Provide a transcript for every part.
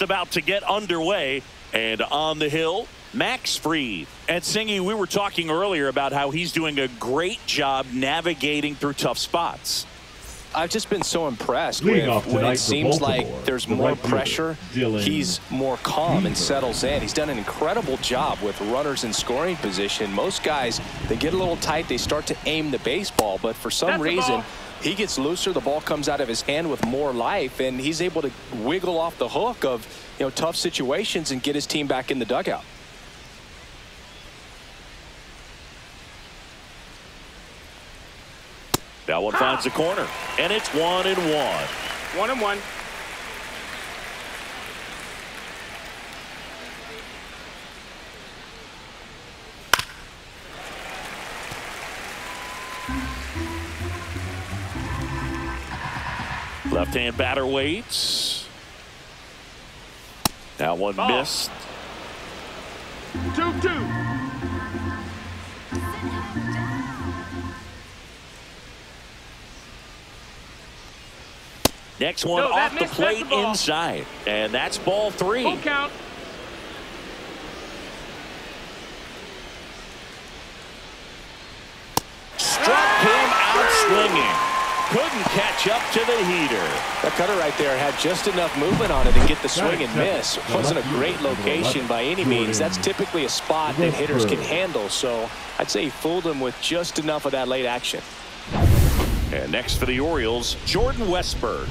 just about to get underway. And on the hill, Max Fried. And Singy, we were talking earlier about how he's doing a great job navigating through tough spots. I've just been so impressed with when it seems like there's more pressure, he's more calm and settles in. He's done an incredible job with runners in scoring position. Most guys, they get a little tight, they start to aim the baseball, but for some reason, he gets looser, the ball comes out of his hand with more life, and he's able to wiggle off the hook of, you know, tough situations and get his team back in the dugout. That one finds the corner, and it's 1-1. 1-1. Left-hand batter waits. That one missed. 2-2. Next one off the plate inside, and that's ball 3. Full count. Struck him out swinging. Couldn't catch up to the heater. That cutter right there had just enough movement on it to get the swing and miss. Wasn't a great location by any means. That's typically a spot that hitters can handle, so I'd say he fooled him with just enough of that late action. And next for the Orioles, Jordan Westburg.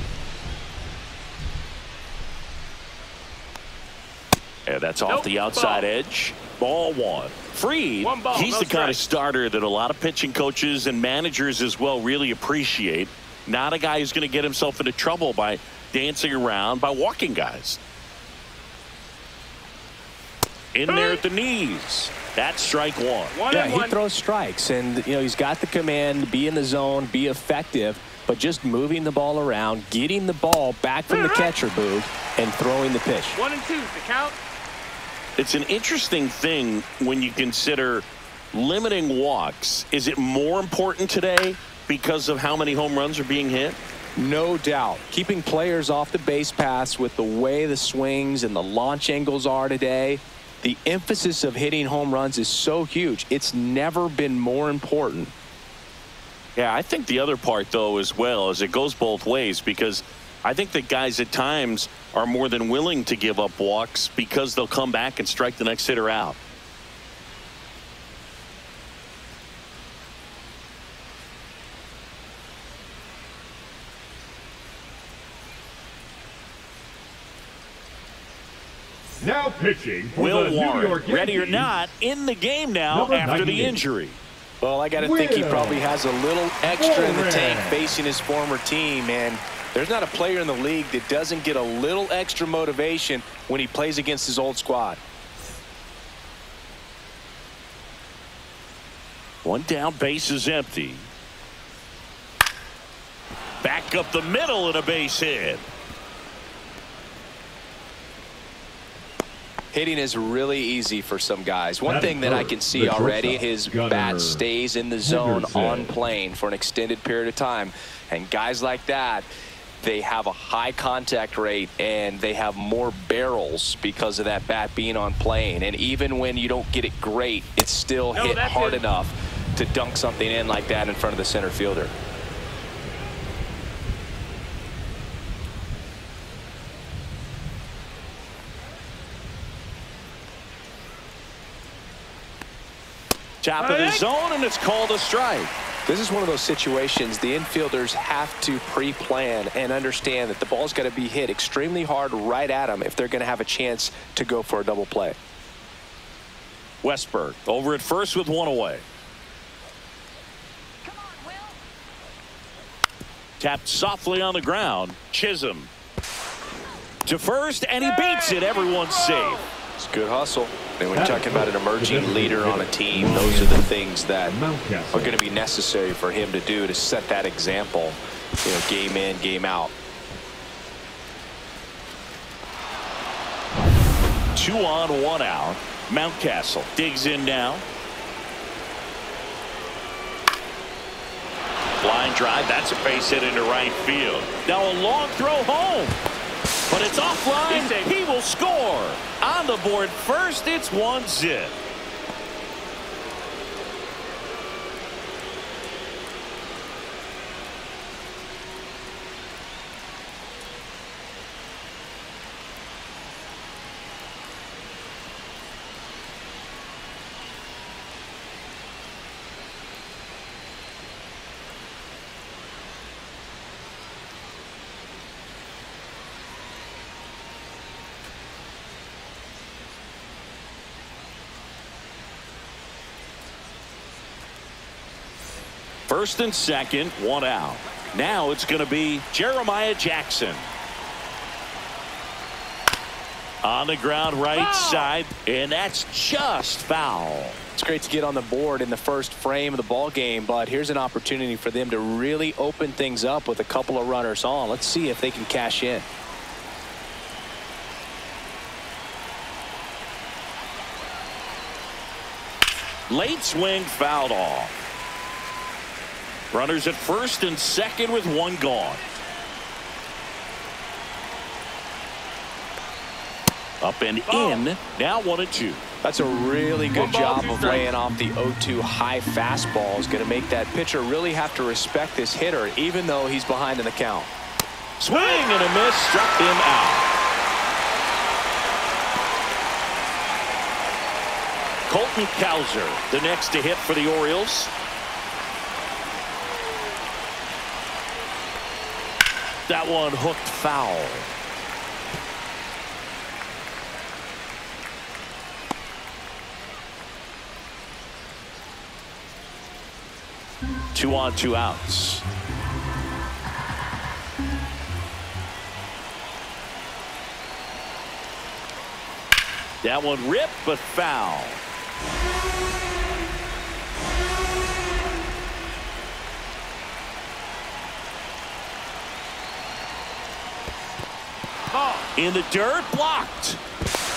And that's off the outside edge. Ball 1. Fried, he's the kind of starter that a lot of pitching coaches and managers as well really appreciate. Not a guy who's going to get himself into trouble by dancing around, by walking guys. In there at the knees. That's strike 1. Yeah, he throws strikes, and you know he's got the command, be in the zone, be effective, but just moving the ball around, getting the ball back from the catcher booth, and throwing the pitch. 1-2, the count. It's an interesting thing when you consider limiting walks. Is it more important today because of how many home runs are being hit? No doubt. Keeping players off the base paths with the way the swings and the launch angles are today, the emphasis of hitting home runs is so huge. It's never been more important. Yeah, I think the other part, though, as well, is it goes both ways, because I think that guys at times are more than willing to give up walks because they'll come back and strike the next hitter out. Now pitching for Will the New Warren, York ready or Yankees, not, in the game now after the injury. Well, I got to think he probably has a little extra in the tank facing his former team, and there's not a player in the league that doesn't get a little extra motivation when he plays against his old squad. One down, base is empty. Back up the middle and a base hit. Hitting is really easy for some guys. One thing that I can see already, his bat stays in the zone on plane for an extended period of time. And guys like that, they have a high contact rate and they have more barrels because of that bat being on plane. And even when you don't get it great, it's still hit hard enough to dunk something in like that in front of the center fielder. Top of the zone, and it's called a strike. This is one of those situations the infielders have to pre-plan and understand that the ball's got to be hit extremely hard right at them if they're going to have a chance to go for a double play. Westburg over at first with one away. Come on, Will. Tapped softly on the ground. Chisholm to first, and he beats it. Everyone's safe. It's good hustle. And when you're talking about an emerging leader on a team, those are the things that are going to be necessary for him to do to set that example, you know, game in, game out. 2 on, 1 out. Mountcastle digs in now. Line drive. That's a base hit into right field. Now a long throw home. But it's offline. He will score. On the board first, it's 1-0. First and second, one out. Now it's going to be Jeremiah Jackson. On the ground right side, and that's just foul. It's great to get on the board in the first frame of the ball game, but here's an opportunity for them to really open things up with a couple of runners on. Let's see if they can cash in. Late swing fouled off. Runners at first and second with one gone. Up and in. Now 1-2. That's a really good job of laying off the 0-2 high fastball. Is going to make that pitcher really have to respect this hitter, even though he's behind in the count. Swing and a miss, struck him out. Colton Cowser, the next to hit for the Orioles. That one hooked foul. Two on, two outs. That one ripped, but foul. In the dirt, blocked.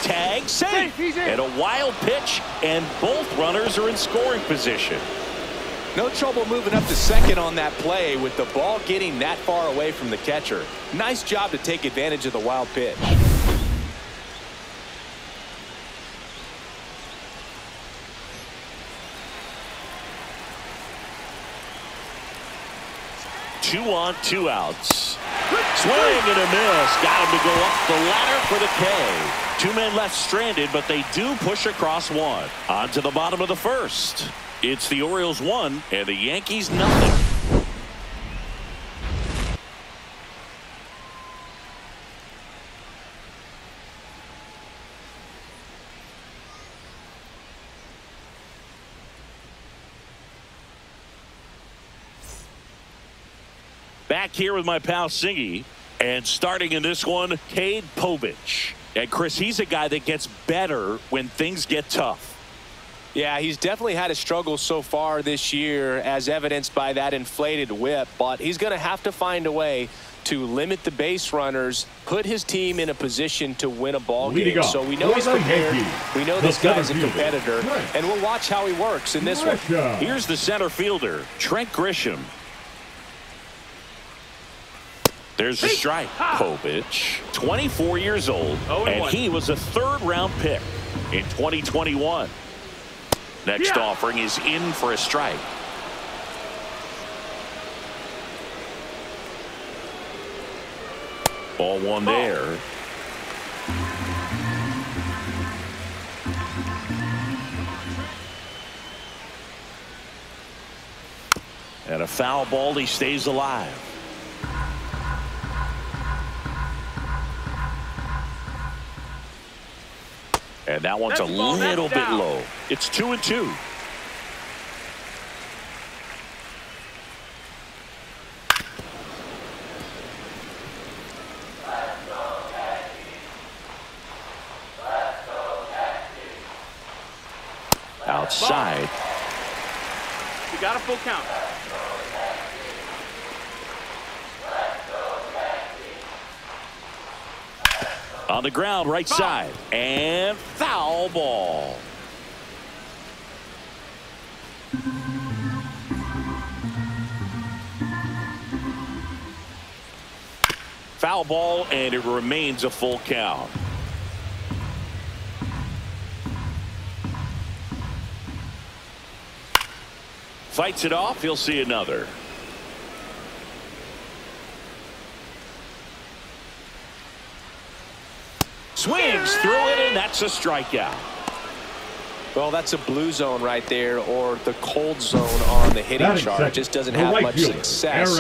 Tag, safe. And a wild pitch, and both runners are in scoring position. No trouble moving up to second on that play with the ball getting that far away from the catcher. Nice job to take advantage of the wild pitch. Two on, two outs. Swing and a miss. Got him to go up the ladder for the K. Two men left stranded, but they do push across one. On to the bottom of the first. It's the Orioles 1 and the Yankees nothing. Back here with my pal Singy, and starting in this one, Cade Povich. And Chris, he's a guy that gets better when things get tough. Yeah, he's definitely had a struggle so far this year, as evidenced by that inflated whip, but he's going to have to find a way to limit the base runners, put his team in a position to win a ball game. So we know he's prepared. We know this guy's a competitor, and we'll watch how he works in this one. Here's the center fielder, Trent Grisham. There's the strike. Povich, 24 years old, and he was a third-round pick in 2021. Next offering is in for a strike. Ball one there. And a foul ball, he stays alive. And that one's a little bit low. It's 2-2. Outside. You got a full count. On the ground, right side, and foul ball. Foul ball, and it remains a full count. Fights it off. He'll see another. Swings through it, and that's a strikeout. Well, that's a blue zone right there, or the cold zone on the hitting chart. It just doesn't have much success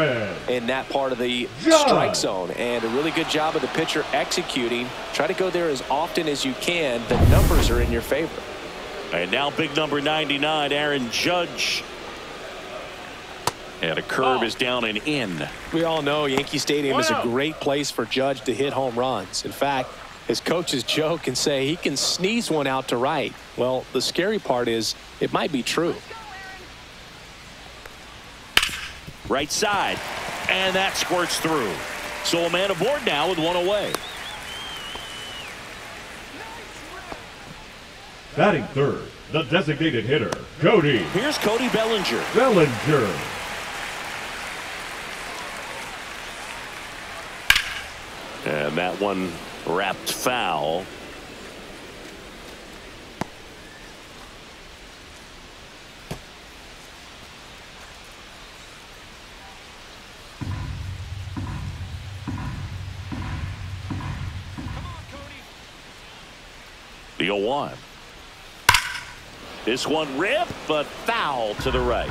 in that part of the strike zone. And a really good job of the pitcher executing. Try to go there as often as you can. The numbers are in your favor. And now big number 99, Aaron Judge. And a curve is down and in. We all know Yankee Stadium is a great place for Judge to hit home runs. In fact, his coaches joke and say he can sneeze one out to right. Well, the scary part is it might be true. Right side, and that squirts through. So a man aboard now with one away. Batting third, the designated hitter, Cody. Here's Cody Bellinger. And that one wrapped foul. The 0-1. This one ripped, but foul to the right.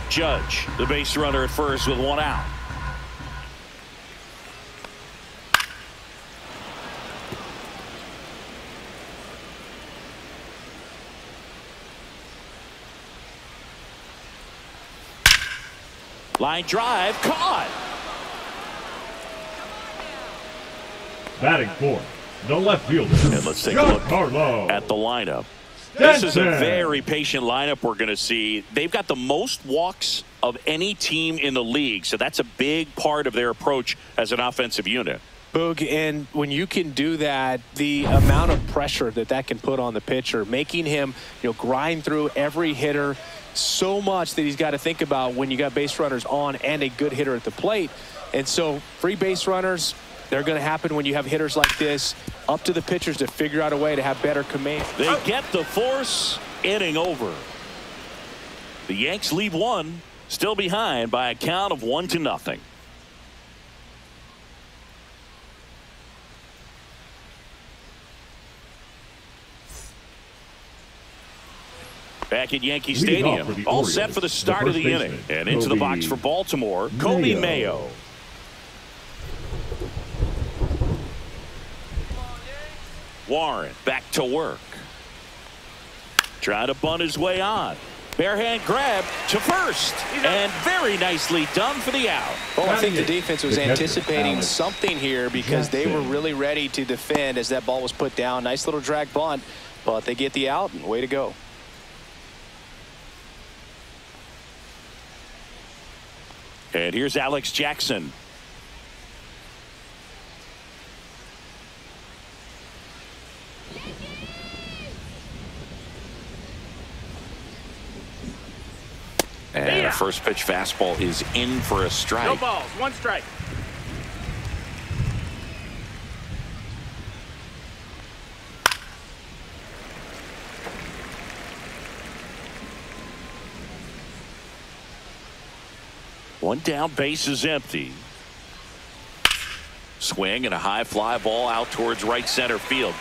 Judge, the base runner at first with one out. Line drive, caught. Batting fourth, the left fielder. And let's take a look at the lineup. This is a very patient lineup we're going to see. They've got the most walks of any team in the league, so that's a big part of their approach as an offensive unit. Boog, and when you can do that, the amount of pressure that can put on the pitcher, making him grind through every hitter so much that he's got to think about when you got base runners on and a good hitter at the plate. And so free base runners, they're going to happen when you have hitters like this. Up to the pitchers to figure out a way to have better command. They get the force. Inning over. The Yanks leave one, still behind by a count of 1-0. Back at Yankee Stadium, all set for the start of the inning. And into the box for Baltimore, Kobe Mayo. Warren back to work. Trying to bunt his way on. Bare hand grab to first. And very nicely done for the out. Well, I think the defense was anticipating something here because they were really ready to defend as that ball was put down. Nice little drag bunt, but they get the out, and way to go. And here's Alex Jackson. And a first pitch fastball is in for a strike. No balls, one strike. One down, base is empty. Swing and a high fly ball out towards right center field.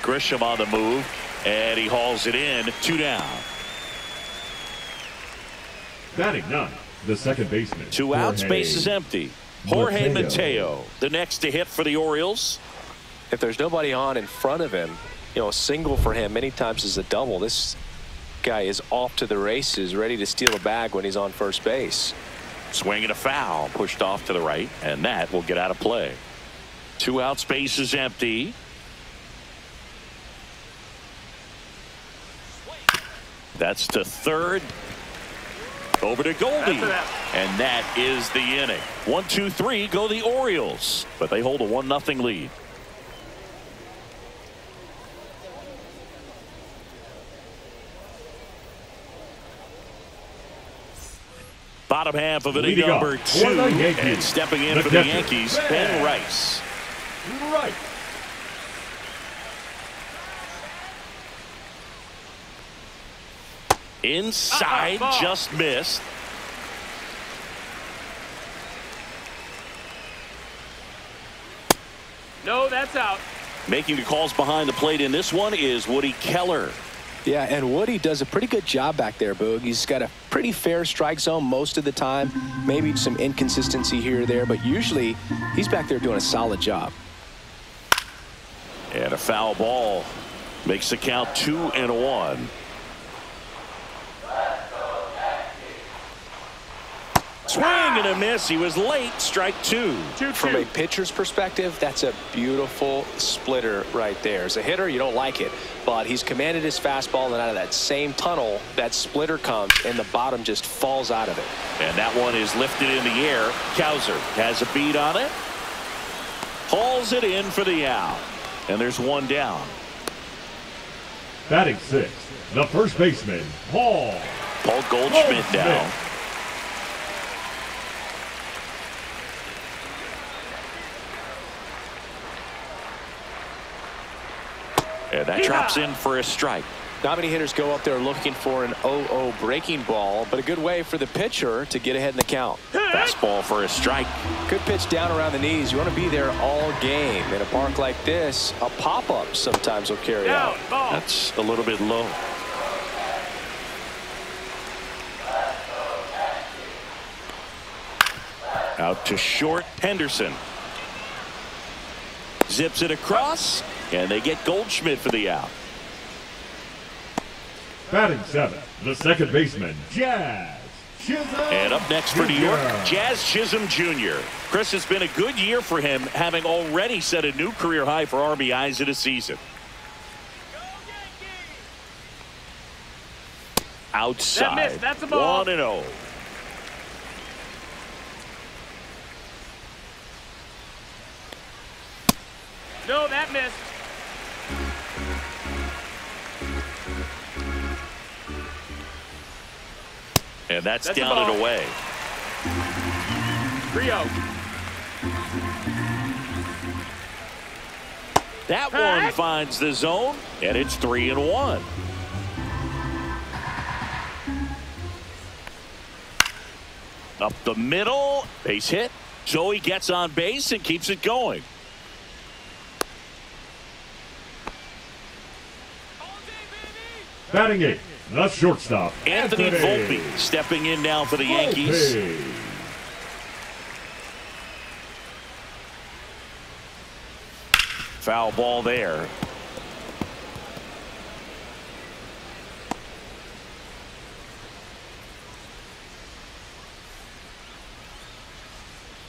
Grisham on the move, and he hauls it in. 2 down. Batting ninth, the second baseman. 2 outs, base is empty. Jorge Mateo, the next to hit for the Orioles. If there's nobody on in front of him, a single for him many times is a double. This guy is off to the races, ready to steal a bag when he's on first base. Swing and a foul, pushed off to the right, and that will get out of play. 2 outs, base is empty. That's to third. Over to Goldie. And that is the inning. 1-2-3 go the Orioles, but they hold a 1-0 lead. Bottom half of inning number 2. And stepping in for the Yankees, Ben Rice. Inside, just missed. No, that's out. Making the calls behind the plate in this one is Woody Keller. Yeah, and Woody does a pretty good job back there, Boog. He's got a pretty fair strike zone most of the time. Maybe some inconsistency here or there, but usually he's back there doing a solid job. And a foul ball makes the count 2-1. Swing and a miss. He was late. Strike 2. From a pitcher's perspective, that's a beautiful splitter right there. As a hitter, you don't like it, but he's commanded his fastball, and out of that same tunnel, that splitter comes, and the bottom just falls out of it. And that one is lifted in the air. Kowser has a beat on it. Hauls it in for the out. And there's one down. Batting 6, the first baseman, Paul Goldschmidt down. And that drops in for a strike. Not many hitters go up there looking for an 0-0 breaking ball, but a good way for the pitcher to get ahead in the count. Fastball for a strike. Good pitch down around the knees. You want to be there all game. In a park like this, a pop-up sometimes will carry out. That's a little bit low. Out to short, Henderson. Zips it across, and they get Goldschmidt for the out. Batting 7, the second baseman, Jazz Chisholm. And up next for New York, Jazz Chisholm Jr. Chris, it's been a good year for him, having already set a new career high for RBIs in a season. Outside, that's a ball. 1-0. No, that missed. And that's down and away. 3-0. That one finds the zone, and it's 3-1. Up the middle, base hit. Joey gets on base and keeps it going. Batting 8, the shortstop, Anthony Volpe stepping in now for the Yankees. Foul ball there.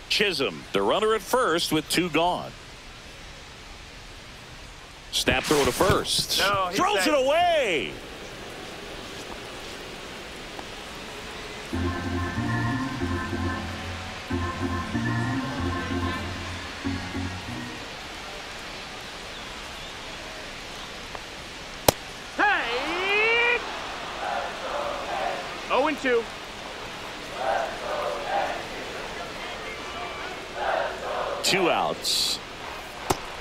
Chisholm, the runner at first with 2 gone. Snap throw to first. No, throws it away. Hey! 0-2. Two outs.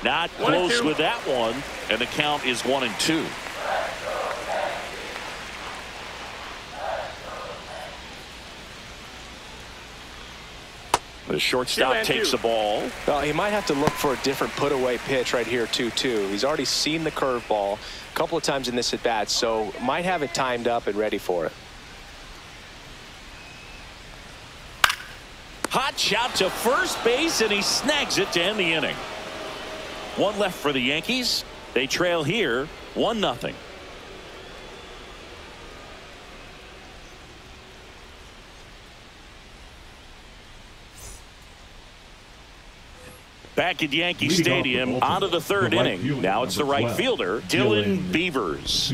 Not close with that one, and the count is 1-2. The shortstop takes the ball. Well, he might have to look for a different put-away pitch right here, 2-2. He's already seen the curveball a couple of times in this at-bat, so might have it timed up and ready for it. Hot shot to first base, and he snags it to end the inning. One left for the Yankees. They trail here 1-0. Back at Yankee Stadium, on to the third inning. Now it's the right fielder, Dylan Beavers.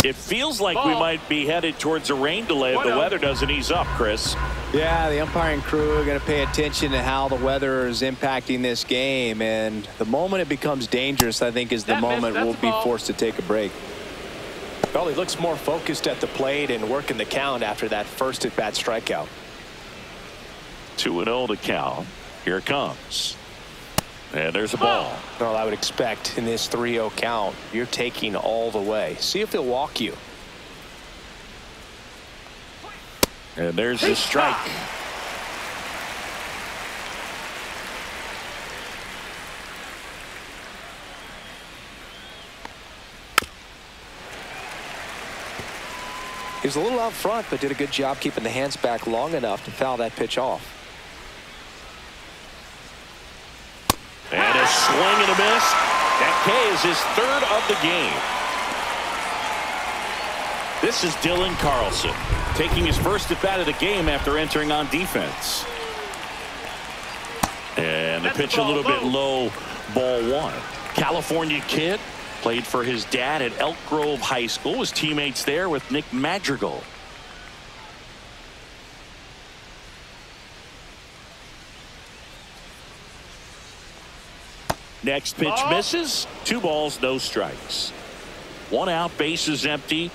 It feels like we might be headed towards a rain delay if the weather doesn't ease up, Chris. Yeah, the umpiring crew are going to pay attention to how the weather is impacting this game, and the moment it becomes dangerous, I think, is the moment we'll be forced to take a break. Well, he looks more focused at the plate and working the count after that first at-bat strikeout. 2-0 to count. Here it comes. And there's a ball. Well, I would expect in this 3-0 count, you're taking all the way. See if he'll walk you. And there's the strike. He was a little out front, but did a good job keeping the hands back long enough to foul that pitch off. And a swing and a miss. That K is his third of the game. This is Dylan Carlson taking his first at bat of the game after entering on defense. And the pitch a little bit low, ball one. California kid, played for his dad at Elk Grove High School. His teammates there with Nick Madrigal. Next pitch misses. 2 balls, no strikes. 1 out, bases empty.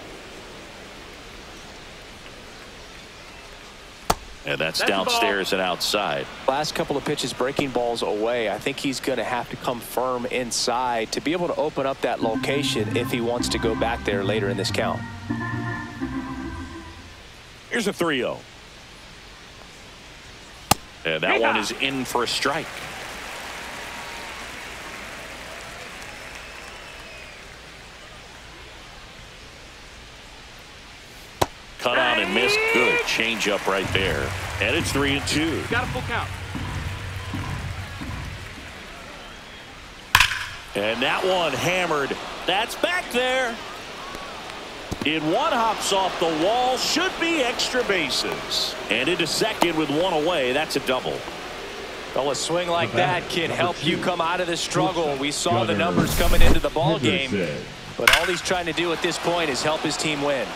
And that's downstairs and outside. Last couple of pitches breaking balls away. I think he's going to have to come firm inside to be able to open up that location if he wants to go back there later in this count. Here's a 3-0. And that one is in for a strike. Cut on and missed. Good change up right there. And it's 3-2. Got a full count. And that one hammered. That's back there. In one, hops off the wall. Should be extra bases. And into second with 1 away. That's a double. Well, a swing like that can help you come out of the struggle. We saw the numbers coming into the ball game, but all he's trying to do at this point is help his team win.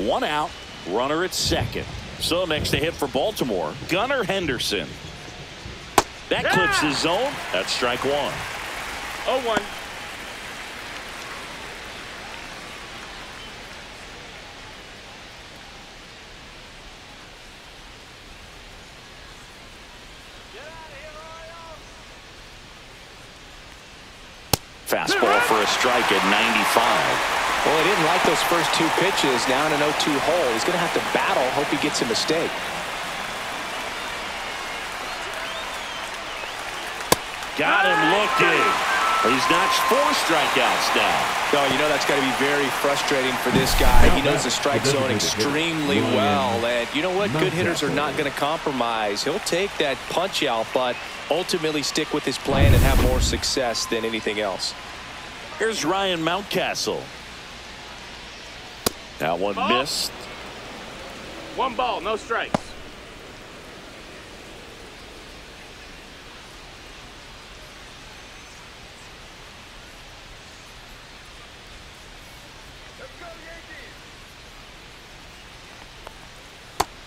One out, runner at second. So next to hit for Baltimore, Gunnar Henderson. That clips his zone. That's strike 1. 0-1. Fastball for a strike at 95. Well, he didn't like those first 2 pitches. Now in an 0-2 hole. He's going to have to battle. Hope he gets a mistake. Got him looking. He's notched 4 strikeouts now. Oh, you know that's got to be very frustrating for this guy. He knows the strike zone extremely well. And you know what? Good hitters are not going to compromise. He'll take that punch out, but ultimately stick with his plan and have more success than anything else. Here's Ryan Mountcastle. That one missed. 1 ball, no strikes.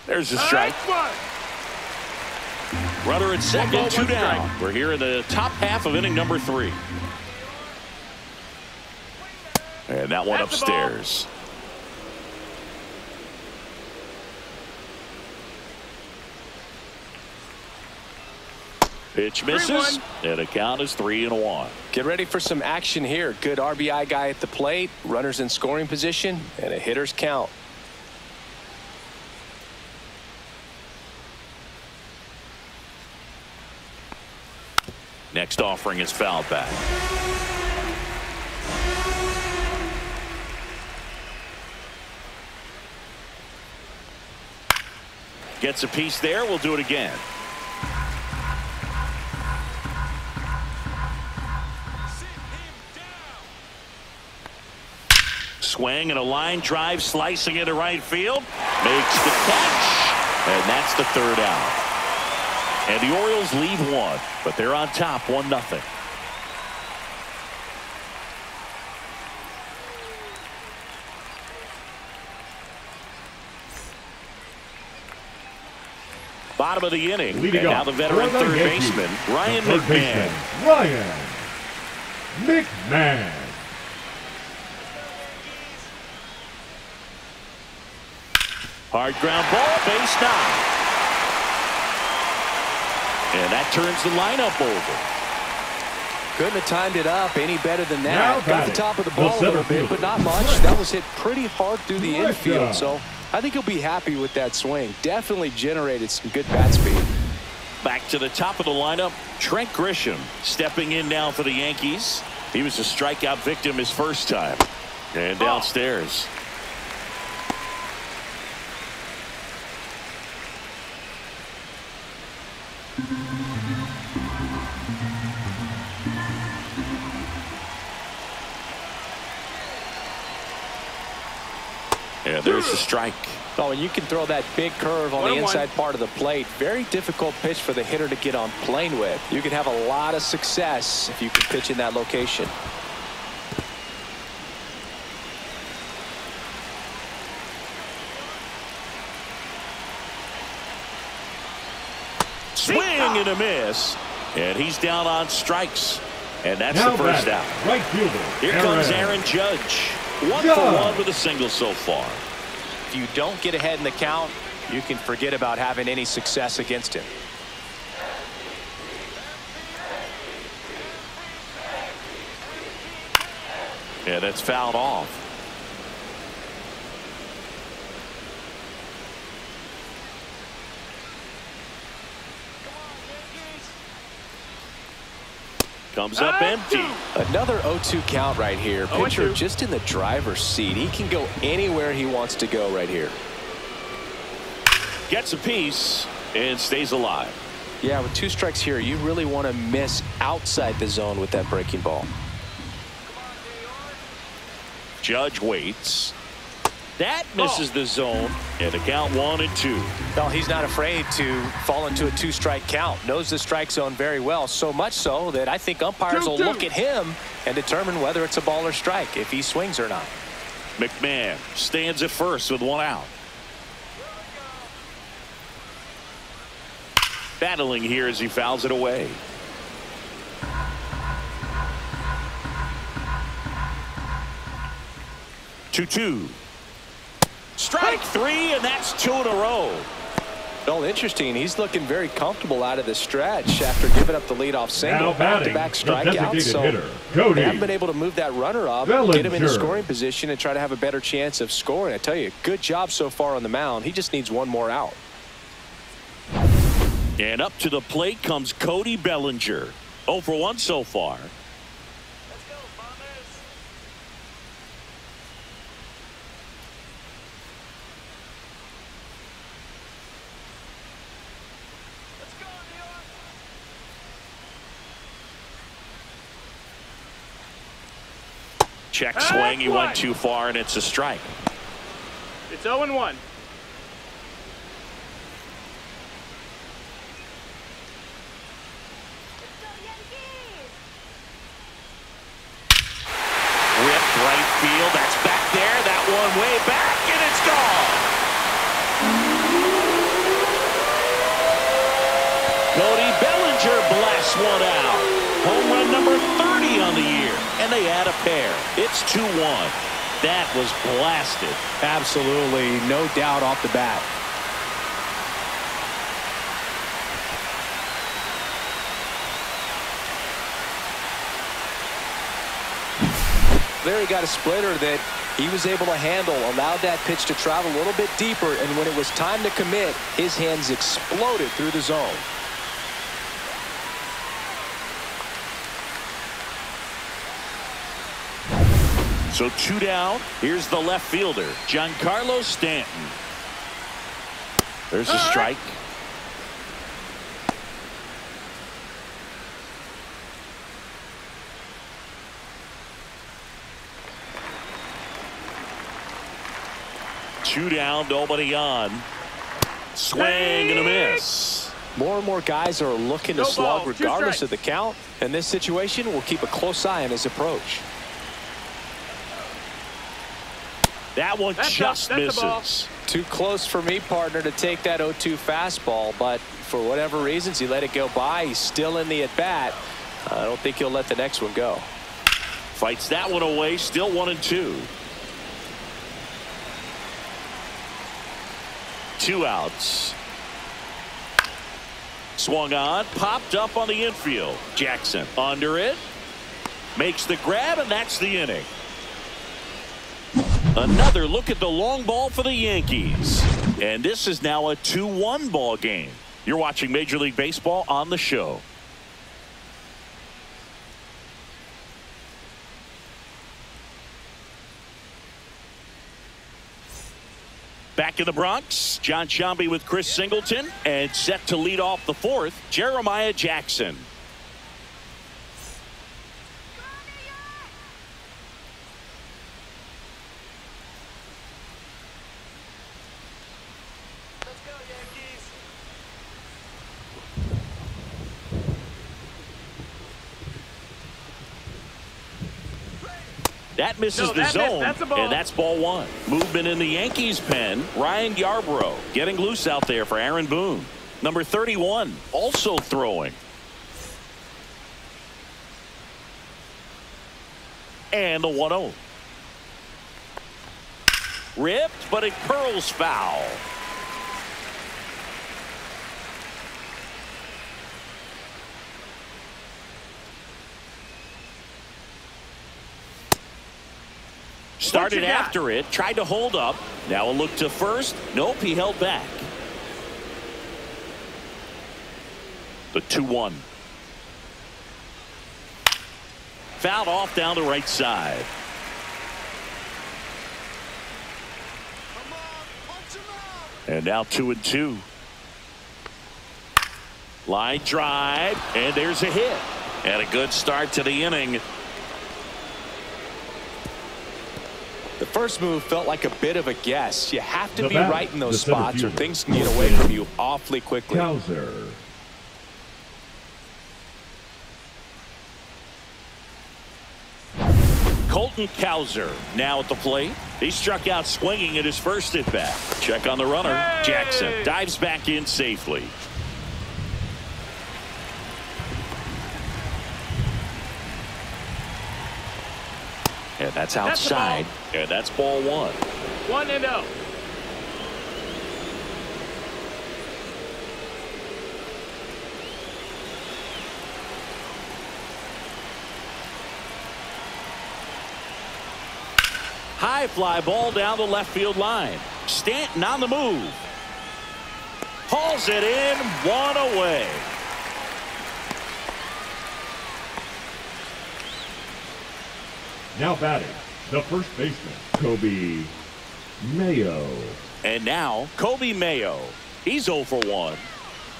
There's a strike. Runner at second, 2 down. We're here in the top half of inning number 3. And that one upstairs. Pitch misses, and a count is 3-1. Get ready for some action here. Good RBI guy at the plate, runners in scoring position, and a hitter's count. Next offering is fouled back. Gets a piece there. We'll do it again. Swing and a line drive, slicing into right field. Makes the catch, and that's the 3rd out. And the Orioles lead 1, but they're on top 1-0. Bottom of the inning. Leading and now up the veteran for the third Yankees, baseman, Ryan third McMahon. baseman, Ryan McMahon. Hard ground ball, base knock. And that turns the lineup over. Couldn't have timed it up any better than Now that. Got the top of the the ball a little center bit, but not much. That was hit pretty hard through the infield, so I think he'll be happy with that swing. Definitely generated some good bat speed. Back to the top of the lineup, Trent Grisham stepping in now for the Yankees. He was a strikeout victim his first time. And downstairs. Yeah, there's the strike. Oh, and you can throw that big curve on the inside part of the plate. Very difficult pitch for the hitter to get on plane with. You can have a lot of success if you can pitch in that location. Swing and a miss. And he's down on strikes. And that's Now the first out. Right fielder. Here comes Aaron Judge. 1 for 1 with a single so far. If you don't get ahead in the count, you can forget about having any success against him. Yeah, that's fouled off. Comes up empty. Another 0-2 count right here. Pitcher just in the driver's seat. He can go anywhere he wants to go right here. Gets a piece and stays alive. Yeah, with 2 strikes here, you really want to miss outside the zone with that breaking ball. Judge waits. That misses the zone. And the count 1-2. Well, he's not afraid to fall into a 2-strike count. Knows the strike zone very well. So much so that I think umpires will look at him and determine whether it's a ball or strike, if he swings or not. McMahon stands at first with 1 out. Battling here as he fouls it away. Two. Strike 3, and that's 2 in a row. Well, interesting. He's looking very comfortable out of the stretch after giving up the leadoff single. Back-to-back strikeouts. So they haven't been able to move that runner up, get him into scoring position, and try to have a better chance of scoring. I tell you, good job so far on the mound. He just needs 1 more out. And up to the plate comes Cody Bellinger. 0 for 1 so far. Check swing. He went too far, and it's a strike. It's 0-1. Ripped right field. That's back there. That one way back, and it's gone. Cody Bellinger blasts 1 out. Home run number 30 on the year. And they add a pair. It's 2-1. That was blasted. Absolutely. No doubt off the bat. There he got a splitter that he was able to handle, allowed that pitch to travel a little bit deeper, and when it was time to commit, his hands exploded through the zone. So 2 down. Here's the left fielder, Giancarlo Stanton. There's a strike. Two down, nobody on. Swing and a miss. More and more guys are looking to slug regardless of the count. In this situation, we'll keep a close eye on his approach. That one just misses. Too close for me, partner, to take that 0-2 fastball, but for whatever reasons, he let it go by. He's still in the at-bat. I don't think he'll let the next one go. Fights that one away, still 1-2. 2 outs. Swung on, popped up on the infield. Jackson under it. Makes the grab, and that's the inning. Another look at the long ball for the Yankees. And this is now a 2-1 ball game. You're watching Major League Baseball on the show. Back in the Bronx, John Sciambi with Chris Singleton, and set to lead off the 4th, Jeremiah Jackson. That misses the zone, and that's ball 1. Movement in the Yankees pen. Ryan Yarbrough getting loose out there for Aaron Boone. Number 31 also throwing. And the 1-0. Ripped, but it curls foul. Started after it, tried to hold up. Now a look to first. Nope, he held back. The 2-1. Fouled off down the right side. And now 2-2. Line drive, and there's a hit. And a good start to the inning. The first move felt like a bit of a guess. You have to be right in those spots or things can get away from you awfully quickly. Cowser. Colton Cowser now at the plate. He struck out swinging at his first at bat. Check on the runner. Jackson dives back in safely. And that's outside. And that's ball 1. 1-0. High fly ball down the left field line. Stanton on the move. Hauls it in, 1 away. Now batting, the first baseman, Kobe Mayo. And now, Kobe Mayo. He's 0 for 1.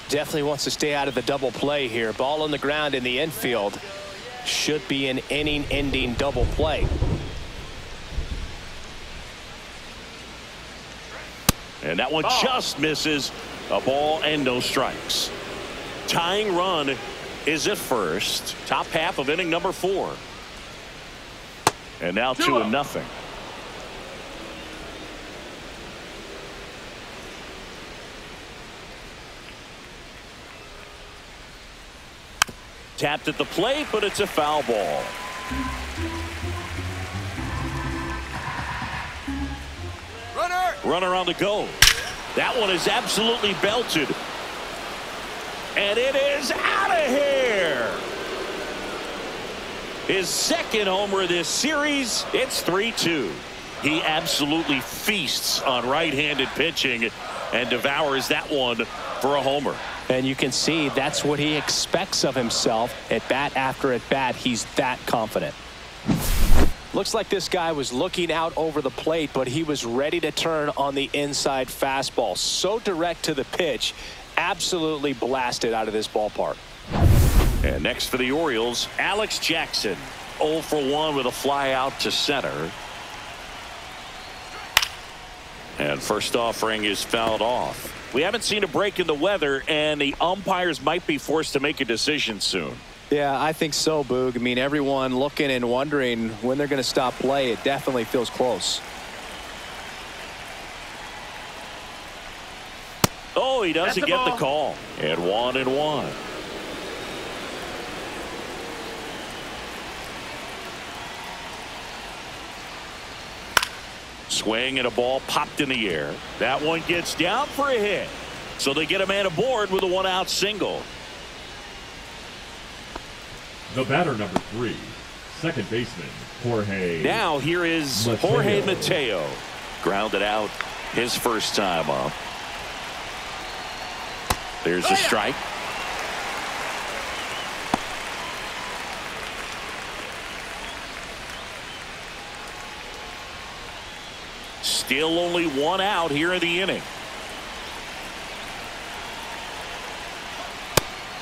Definitely wants to stay out of the double play here. Ball on the ground in the infield. Should be an inning-ending double play. And that one just misses. A ball and no strikes. Tying run is at first. Top half of inning number 4. And now 2-0. Tapped at the plate, but it's a foul ball. Runner on the go. That one is absolutely belted. And it is out of here. His second homer of this series. It's 3-2. He absolutely feasts on right-handed pitching and devours that one for a homer. And you can see that's what he expects of himself at bat after at bat. He's that confident. Looks like this guy was looking out over the plate, but he was ready to turn on the inside fastball. So direct to the pitch, absolutely blasted out of this ballpark. And next for the Orioles, Alex Jackson, 0 for 1 with a fly out to center. And first offering is fouled off. We haven't seen a break in the weather, and the umpires might be forced to make a decision soon. Yeah, I think so, Boog. I mean, everyone looking and wondering when they're going to stop play. It definitely feels close. he doesn't get the call. And 1-1. Swing and a ball popped in the air. That one gets down for a hit. So they get a man aboard with a 1-out single. The batter, number 3, second baseman, Jorge. Now here is Jorge Mateo. Grounded out his first time up. There's a strike. Still only 1 out here in the inning.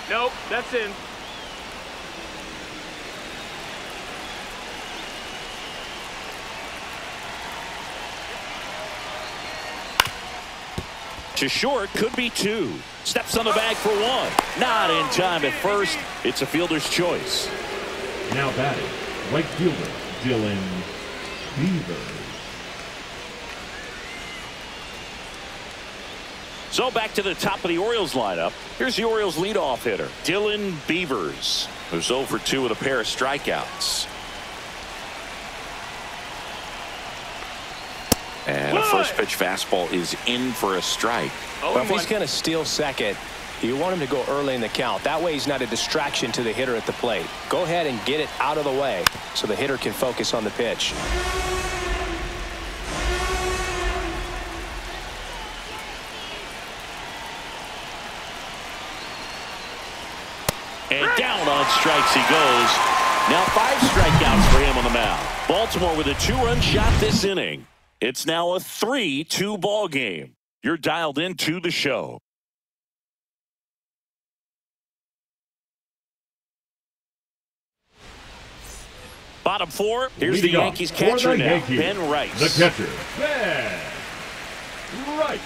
Nope, that's in. To short, could be 2. Steps on the bag for 1. Not in time at first. It's a fielder's choice. Now batting, right fielder, Dylan Beaver. So back to the top of the Orioles lineup. Here's the Orioles leadoff hitter, Dylan Beavers, who's 0 for 2 with a pair of strikeouts. And a first pitch fastball is in for a strike. Well, if he's going to steal second, you want him to go early in the count. That way he's not a distraction to the hitter at the plate. Go ahead and get it out of the way so the hitter can focus on the pitch. And down on strikes he goes. Now 5 strikeouts for him on the mound. Baltimore with a 2-run shot this inning. It's now a 3-2 ball game. You're dialed into the show. Bottom 4. Here's the Yankees catcher now, Ben Rice. The catcher, Ben Rice.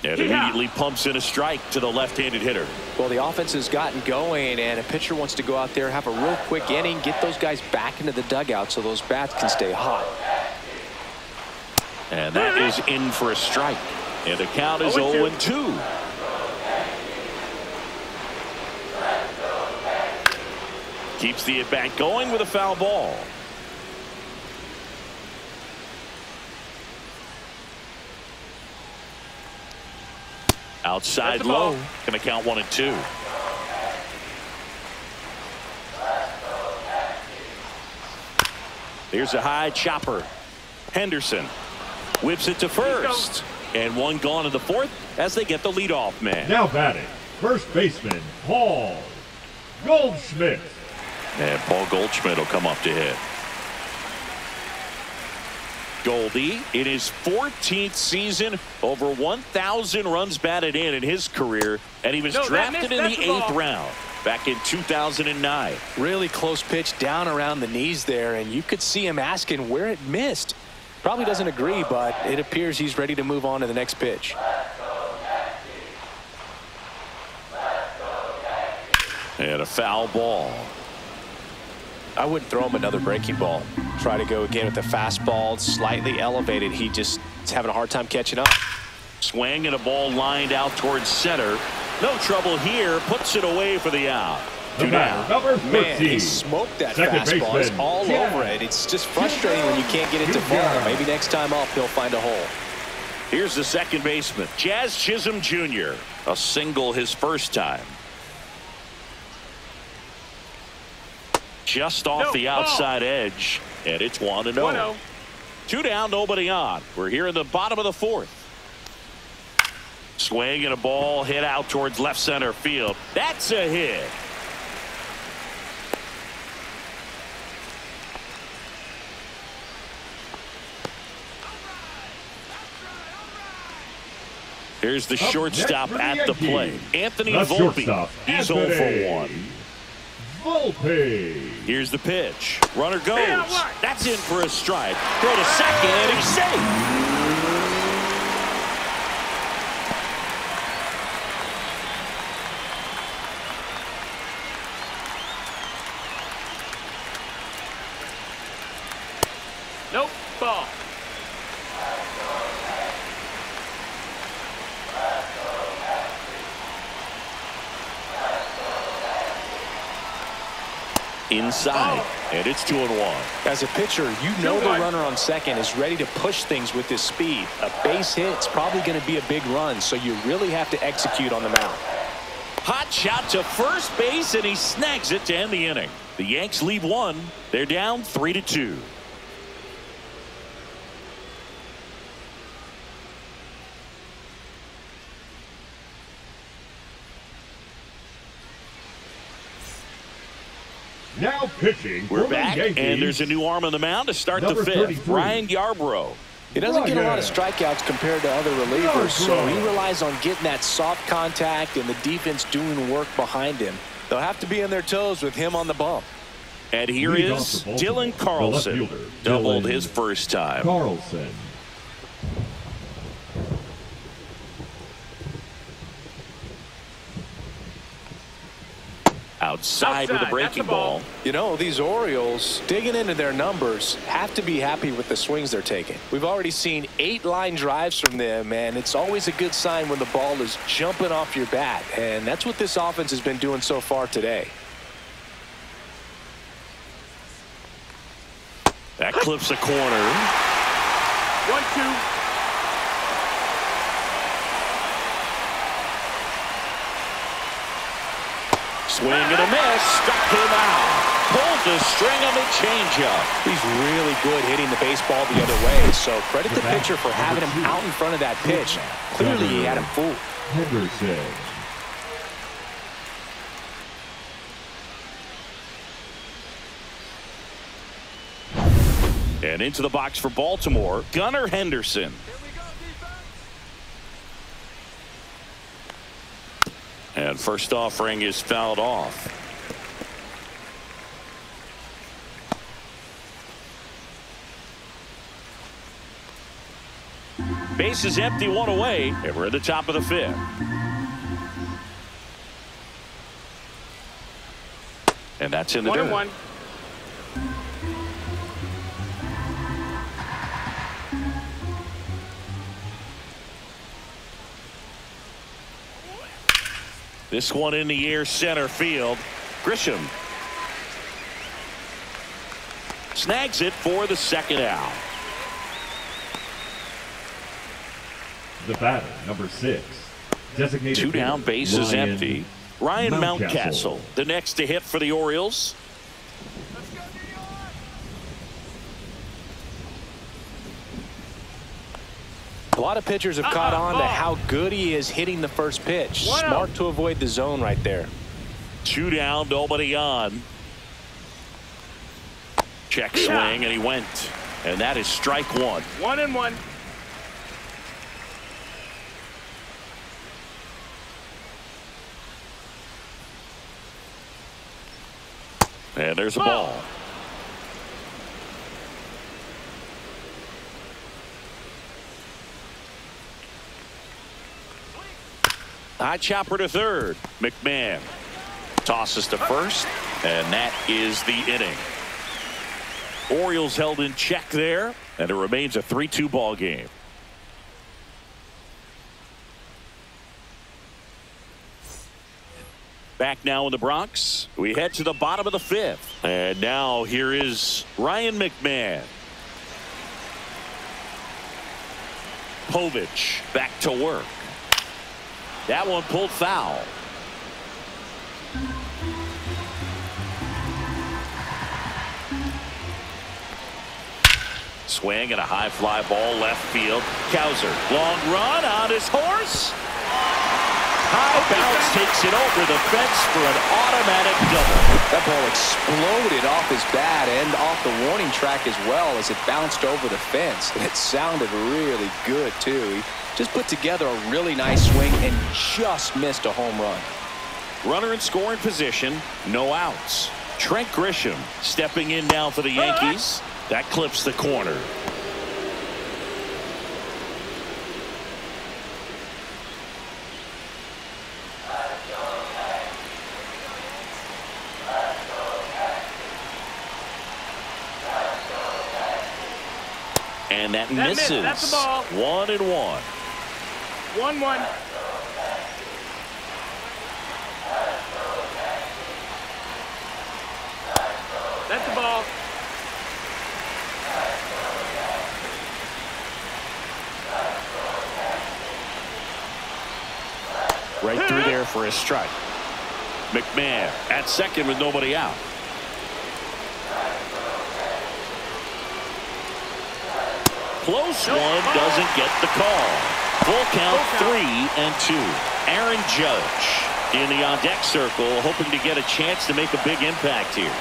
And immediately pumps in a strike to the left-handed hitter. Well, the offense has gotten going, and a pitcher wants to go out there, have a real quick inning, get those guys back into the dugout so those bats can stay hot. And that is in for a strike. And the count is 0-2. Keeps the at-bat going with a foul ball. Outside low. Going to count 1 and 2. Here's a high chopper. Henderson whips it to first. And 1 gone in the 4th as they get the leadoff man. Now batting, first baseman, Paul Goldschmidt. And Paul Goldschmidt will come up to hit. Goldie in his 14th season, over 1,000 runs batted in his career, and he was drafted in the 8th round back in 2009. Really close pitch down around the knees there, and you could see him asking where it missed. Probably doesn't agree, but it appears he's ready to move on to the next pitch. And a foul ball. I wouldn't throw him another breaking ball. Try to go again with the fastball, slightly elevated. He just is having a hard time catching up. Swing and a ball lined out towards center. No trouble here. Puts it away for the out. The batter, number 13. Man, he smoked that fastball. It's all over it. It's just frustrating when you can't get it to fall. Maybe next time up he'll find a hole. Here's the second baseman, Jazz Chisholm Jr. A single his first time. Just off the outside edge, and it's 1-0. 2 down, nobody on. We're here in the bottom of the 4th. Swing and a ball hit out towards left center field. That's a hit. Here's the shortstop at the plate, Anthony Volpe. He's 0 for 1. Volpe. Here's the pitch. Runner goes. That's in for a strike. Throw to second, and he's safe. inside, and it's 2-1. As a pitcher, you know the runner on second is ready to push things with his speed. A base hit's probably going to be a big run, so you really have to execute on the mound. Hot shot to first base, and he snags it to end the inning. The Yanks lead one. They're down 3-2. Now pitching. We're back, and there's a new arm on the mound to start the fifth. Ryan Yarbrough. He doesn't get a lot of strikeouts compared to other relievers, so he relies on getting that soft contact and the defense doing work behind him. They'll have to be on their toes with him on the bump. And here is Dylan Carlson. Doubled his first time. Carlson. Outside with a breaking ball. You know, these Orioles, digging into their numbers, have to be happy with the swings they're taking. We've already seen 8 line drives from them, and it's always a good sign when the ball is jumping off your bat. And that's what this offense has been doing so far today. That clips a corner. 1-2. Swing and a miss. Struck him out. Pulled the string on the changeup. He's really good hitting the baseball the other way, so credit the pitcher for having him out in front of that pitch. Clearly he had him fooled. Henderson. And into the box for Baltimore, Gunnar Henderson. And first offering is fouled off. Base is empty, one away, and we're at the top of the fifth. And that's in the dirt. 1-1. This one in the air, center field. Grisham snags it for the second out. The batter, number 6. Designated 2 down, base is empty. Ryan Mountcastle, the next to hit for the Orioles. A lot of pitchers have caught on to how good he is hitting the first pitch. Smart to avoid the zone right there. 2 down, nobody on. Check swing, and he went. And that is strike 1. 1-1. And there's a ball. High chopper to third. McMahon tosses to first, and that is the inning. Orioles held in check there, and it remains a 3-2 ball game. Back now in the Bronx. We head to the bottom of the fifth. And now here is Ryan McMahon. Povich back to work. That one pulled foul. Swing and a high fly ball left field. Cowser, long run on his horse. High bounce takes it over the fence for an automatic double. That ball exploded off his bat and off the warning track as well as it bounced over the fence. And it sounded really good, too. He just put together a really nice swing and just missed a home run. Runner in scoring position, no outs. Trent Grisham stepping in now for the Yankees. That clips the corner. And that misses. That's the ball. 1-1. 1-1. ball. Right through there for a strike. McMahon at second with nobody out. Close one, doesn't get the call. Full count, 3-2. Aaron Judge in the on-deck circle, hoping to get a chance to make a big impact here.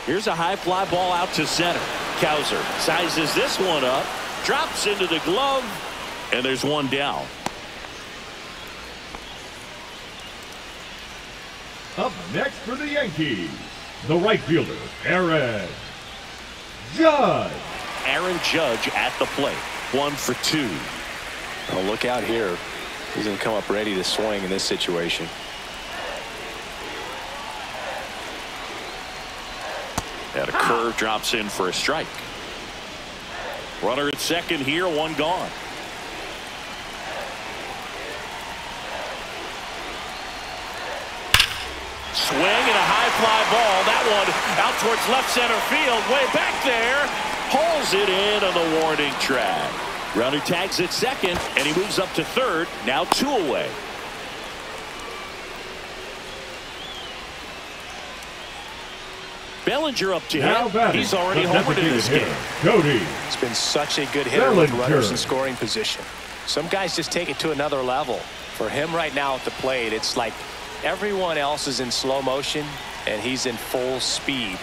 Here's a high fly ball out to center. Cowser sizes this one up, drops into the glove, and there's one down. Up next for the Yankees, the right fielder, Aaron Judge. Aaron Judge at the plate. 1 for 2. Oh, look out here. He's going to come up ready to swing in this situation. And a curve drops in for a strike. Runner at second here, one gone. Swing and a high fly ball. That one out towards left center field. Way back there. Hauls it in on the warning track. Runner tags at second, and he moves up to third. Now 2 away. Bellinger up to hit. He's already homered in this game. Cody. It's been such a good hitter with runners in scoring position. Some guys just take it to another level. For him right now at the plate, it's like everyone else is in slow motion, and he's in full speed.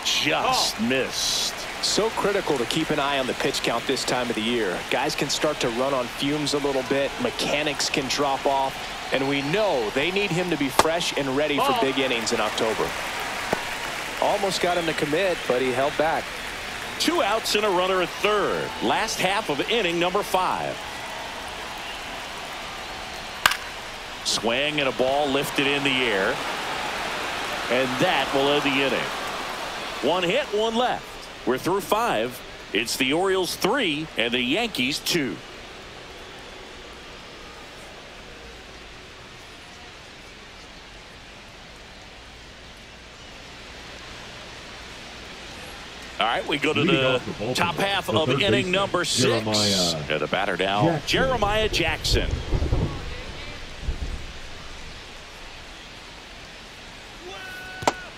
Just missed. So critical to keep an eye on the pitch count this time of the year. Guys can start to run on fumes a little bit. Mechanics can drop off. And we know they need him to be fresh and ready for big innings in October. Almost got him to commit, but he held back. 2 outs and a runner at third. Last half of inning number 5. Swing and a ball lifted in the air. And that will end the inning. 1 hit, 1 left. We're through 5. It's the Orioles 3 and the Yankees 2. All right, we go to the top half of inning number 6. And the batter now, Jeremiah Jackson.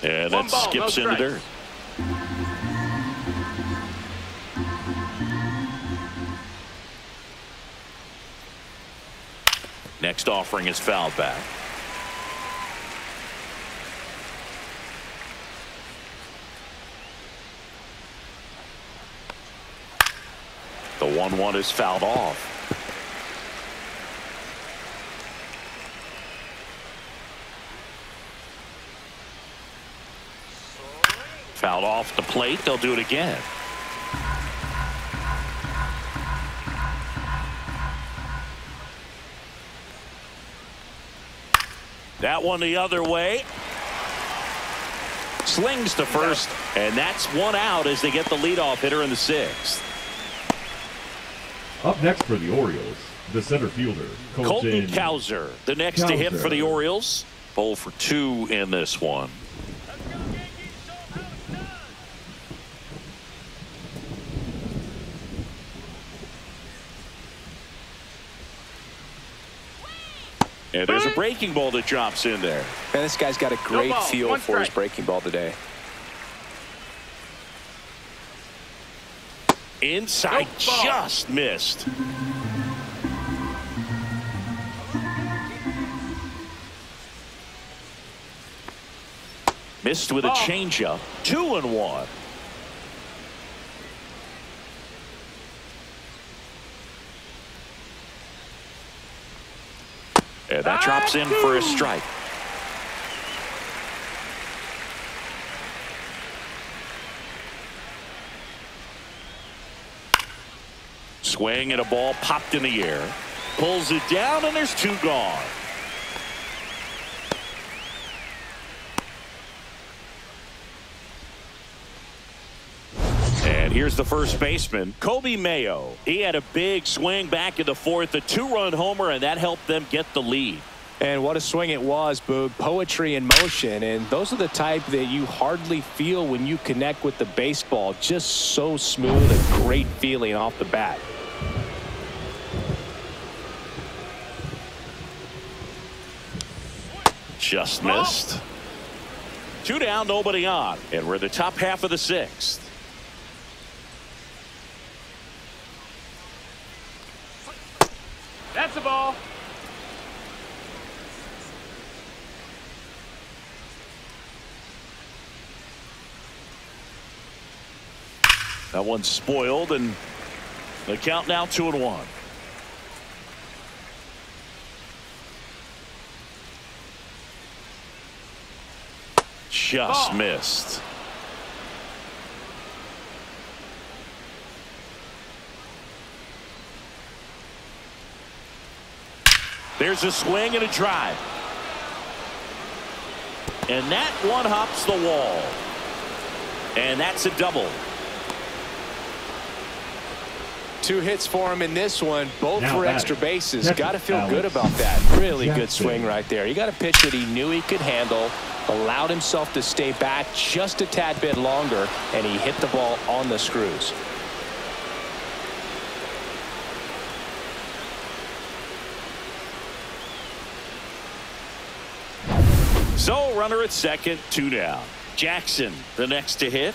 And that skips into dirt. Next offering is fouled back. The 1-1 is fouled off. Fouled off the plate. They'll do it again. That one the other way. Slings to first, and that's 1 out as they get the leadoff hitter in the 6th. Up next for the Orioles, the center fielder, Colton Cowser, the next to hit for the Orioles. 0 for 2 in this one. And there's a breaking ball that drops in there. And this guy's got a great feel for his breaking ball today. Inside, just missed. Missed with a changeup. 2-1. And that drops in for a strike. Swing and a ball popped in the air. Pulls it down, and there's 2 gone. And here's the first baseman, Kobe Mayo. He had a big swing back in the fourth, a 2-run homer, and that helped them get the lead. And what a swing it was, Boog. Poetry in motion. And those are the type that you hardly feel when you connect with the baseball. Just so smooth, a great feeling off the bat. Just missed. 2 down, nobody on. And we're in the top half of the 6th. That's the ball. That one's spoiled, and the count now 2-1. Just missed. There's a swing and a drive. And that one hops the wall. And that's a double. 2 hits for him in this one, both Now for extra bases. Got to feel good about that. Really good swing right there. He got a pitch that he knew he could handle, allowed himself to stay back just a tad bit longer, and he hit the ball on the screws. So runner at second, 2 down. Jackson the next to hit.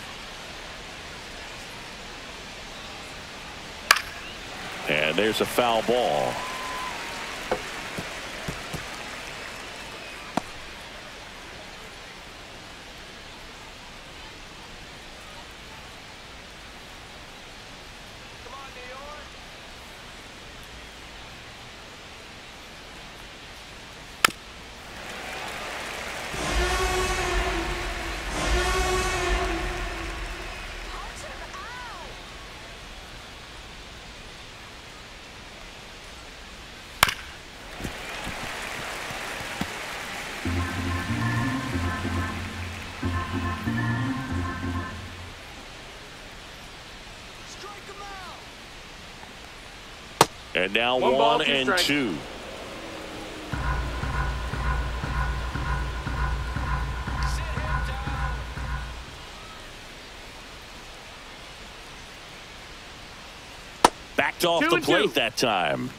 And there's a foul ball. And now 1 and 2. Backed off the plate that time.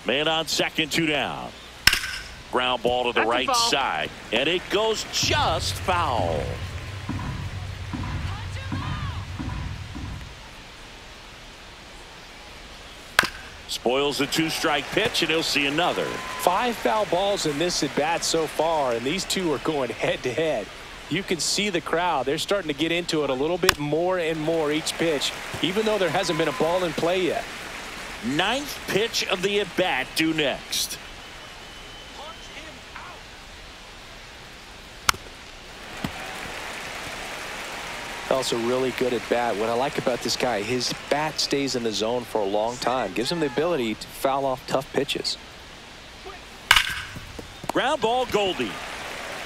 Man on second, 2 down. Ground ball to the right side, and it goes just foul. Spoils the 2-strike pitch, and he'll see another. 5 foul balls in this at bat so far, and these two are going head to head. You can see the crowd. They're starting to get into it a little bit more and more each pitch, even though there hasn't been a ball in play yet. 9th pitch of the at bat due next. Also really good at bat. What I like about this guy, his bat stays in the zone for a long time. Gives him the ability to foul off tough pitches. Ground ball, Goldie.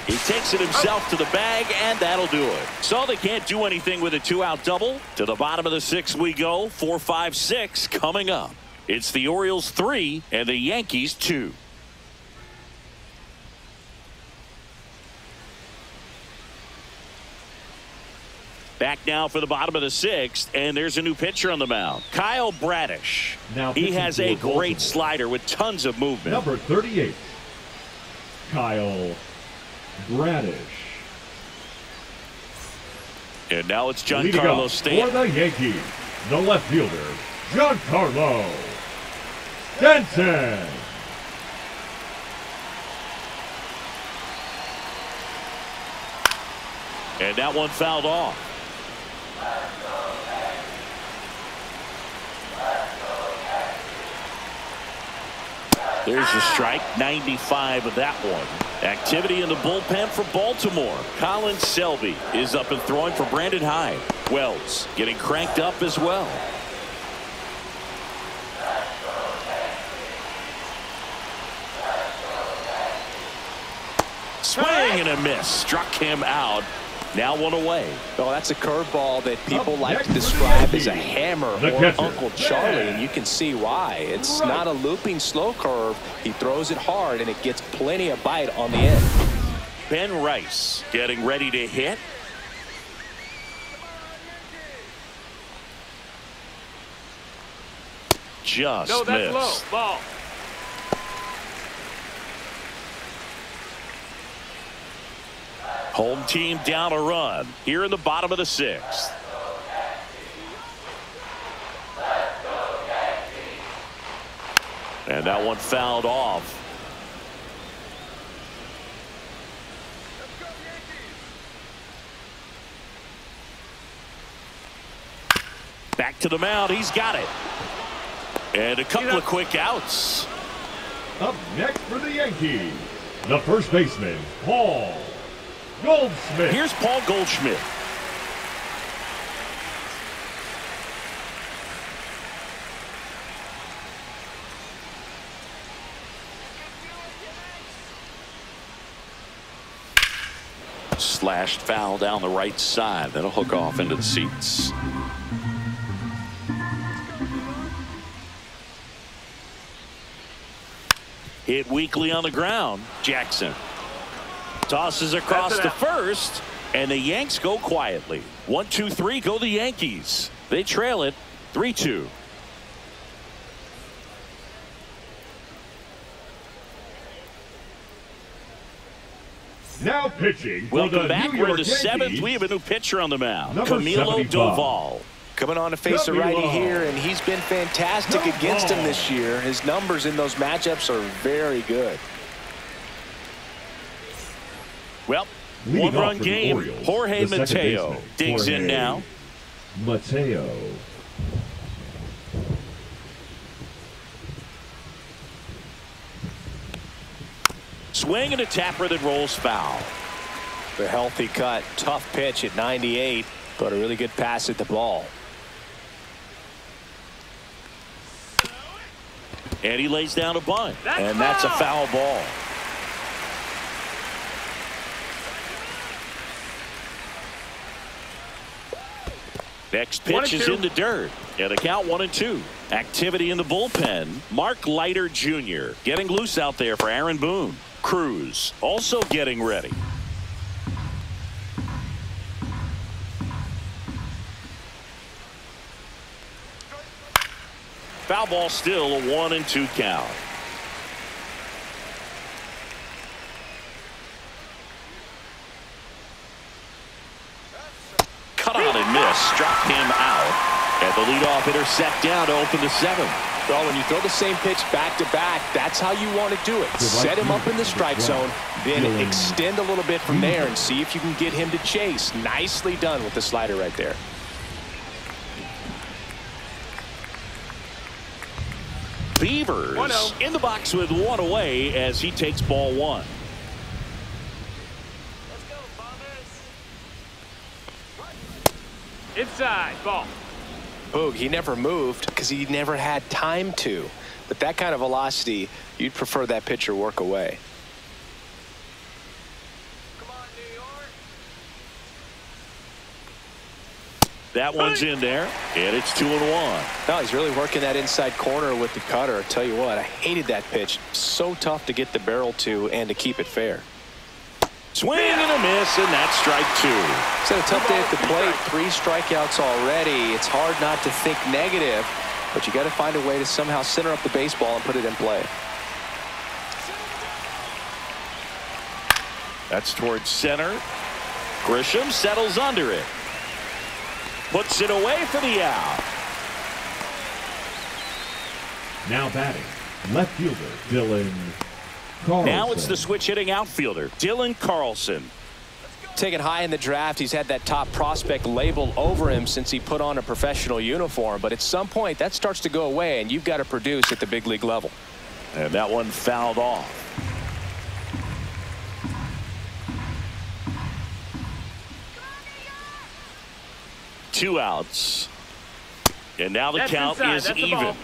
He takes it himself to the bag, and that'll do it. So they can't do anything with a 2-out double. To the bottom of the 6th we go. 4, 5, 6 coming up. It's the Orioles 3 and the Yankees 2. Back now for the bottom of the 6th, and there's a new pitcher on the mound. Kyle Bradish. Now he has a Baltimore. great slider with tons of movement. Number 38, Kyle Bradish. And now it's Leading Giancarlo up Stanton. for the Yankees, the left fielder, Giancarlo Stanton. And that one fouled off. There's a strike, 95 of that one. Activity in the bullpen for Baltimore. Colin Selby is up and throwing for Brandon Hyde. Wells getting cranked up as well. Swing and a miss. Struck him out. Now one away. Oh, that's a curveball that people like to describe as a hammer or Uncle Charlie, and you can see why. It's not a looping slow curve. He throws it hard, and it gets plenty of bite on the end. Ben Rice getting ready to hit. Just no, that's missed. Low. Ball. Home team down a run here in the bottom of the 6th. And that one fouled off. Back to the mound. He's got it. And a couple of quick outs. Up next for the Yankees, the first baseman, Paul Goldschmidt. Here's Paul Goldschmidt. Slashed foul down the right side. That'll hook off into the seats. Hit weakly on the ground. Jackson tosses across to first, and the Yanks go quietly. 1-2-3 go the Yankees. They trail it 3-2. Now pitching for Welcome the back. New We're in York the Yankees. 7th. We have a new pitcher on the mound. Number Camilo 75. Doval. Coming on to face a righty here, and he's been fantastic against him this year. His numbers in those matchups are very good. Well, Leading one-run off for the game. Orioles, Jorge the second Mateo baseman, digs in Jorge now. Mateo. Swing and a tapper that rolls foul. The healthy cut, tough pitch at 98, but a really good pass at the ball. And he lays down a bunt. And that's a foul ball. Next pitch is in the dirt. And the count 1-2. Activity in the bullpen. Mark Leiter Jr. getting loose out there for Aaron Boone. Cruz also getting ready. Foul ball, still a 1-2 count. Cut on and miss. Struck him out. And the leadoff hitter set down to open the 7th. Well, when you throw the same pitch back to back, that's how you want to do it. Set him up in the strike zone, then extend a little bit from there and see if you can get him to chase. Nicely done with the slider right there. Beavers in the box with one away as he takes ball 1. Let's go, Bombers. Inside, ball. Boog, he never moved because he never had time to. But that kind of velocity, you'd prefer that pitcher work away. Come on, New York. That one's in there, and it's 2-1. No, he's really working that inside corner with the cutter. I tell you what, I hated that pitch. So tough to get the barrel to and to keep it fair. Swing and a miss, and that's strike 2. It's had a tough day at the plate. 3 strikeouts already. It's hard not to think negative, but you got to find a way to somehow center up the baseball and put it in play. That's towards center. Grisham settles under it. Puts it away for the out. Now batting, left fielder Dylan Carlson. Now it's the switch hitting outfielder, Dylan Carlson. Taken high in the draft, he's had that top prospect label over him since he put on a professional uniform. But at some point, that starts to go away, and you've got to produce at the big league level. And that one fouled off. Two outs. And now the count is even.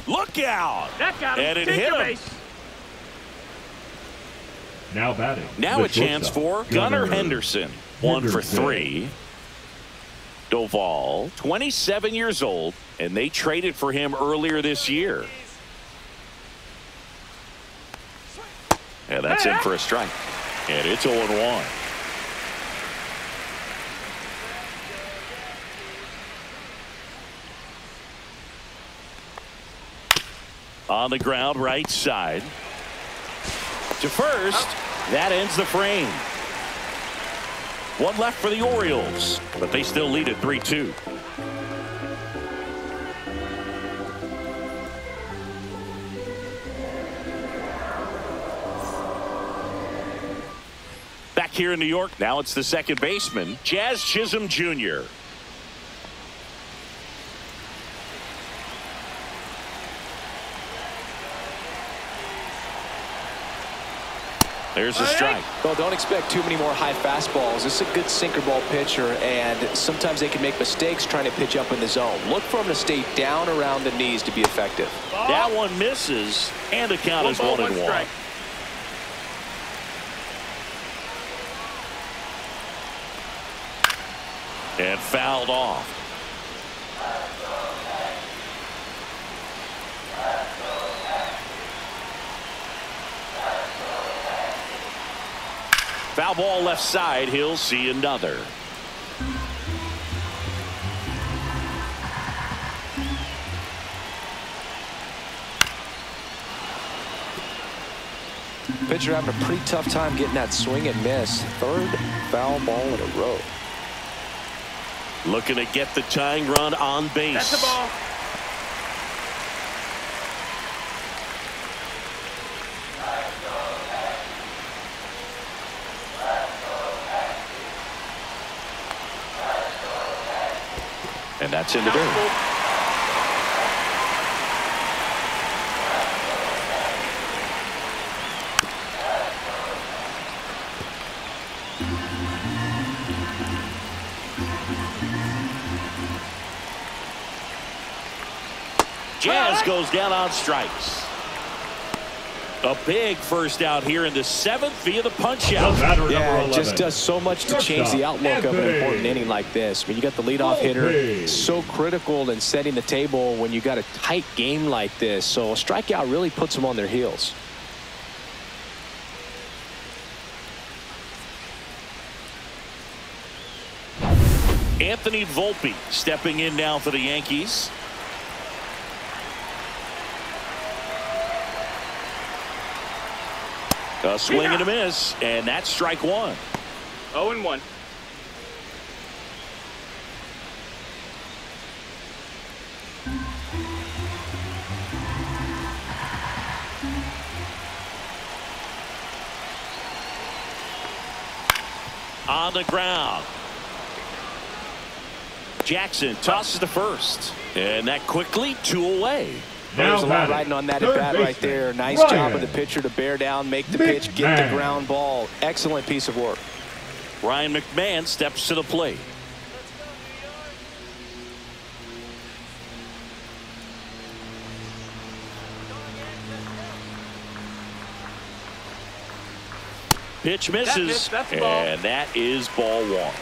Look out. That got him. And it hit him. Base. Now batting. Now a chance for Gunnar Henderson. 1 for 3. Doval, 27 years old, and they traded for him earlier this year. And that's in for a strike. And it's 0-1. On the ground, right side. To first. That ends the frame. 1 left for the Orioles, but they still lead at 3-2. Back here in New York, now it's the second baseman, Jazz Chisholm Jr. There's a strike. Well, don't expect too many more high fastballs. This is a good sinker ball pitcher, and sometimes they can make mistakes trying to pitch up in the zone. Look for him to stay down around the knees to be effective. That one misses, and the count is 1-1. And fouled off. Foul ball left side. He'll see another. Pitcher having a pretty tough time getting that swing and miss. 3rd foul ball in a row. Looking to get the tying run on base. That's the ball. And that's in the dirt. Jazz goes down on strikes. A big first out here in the 7th via the punch out. Yeah, it just does so much to change the outlook of an important inning like this. I mean, you got the leadoff hitter, so critical in setting the table when you got a tight game like this. So a strikeout really puts them on their heels. Anthony Volpe stepping in now for the Yankees. A swing and a miss, and that's strike 1. 0-1. On the ground. Jackson tosses to first, and that quickly 2 away. There's a lot riding on that at bat right there. Nice job of the pitcher to bear down, make the pitch, get the ground ball. Excellent piece of work. Ryan McMahon steps to the plate. Pitch misses, and that is ball 1.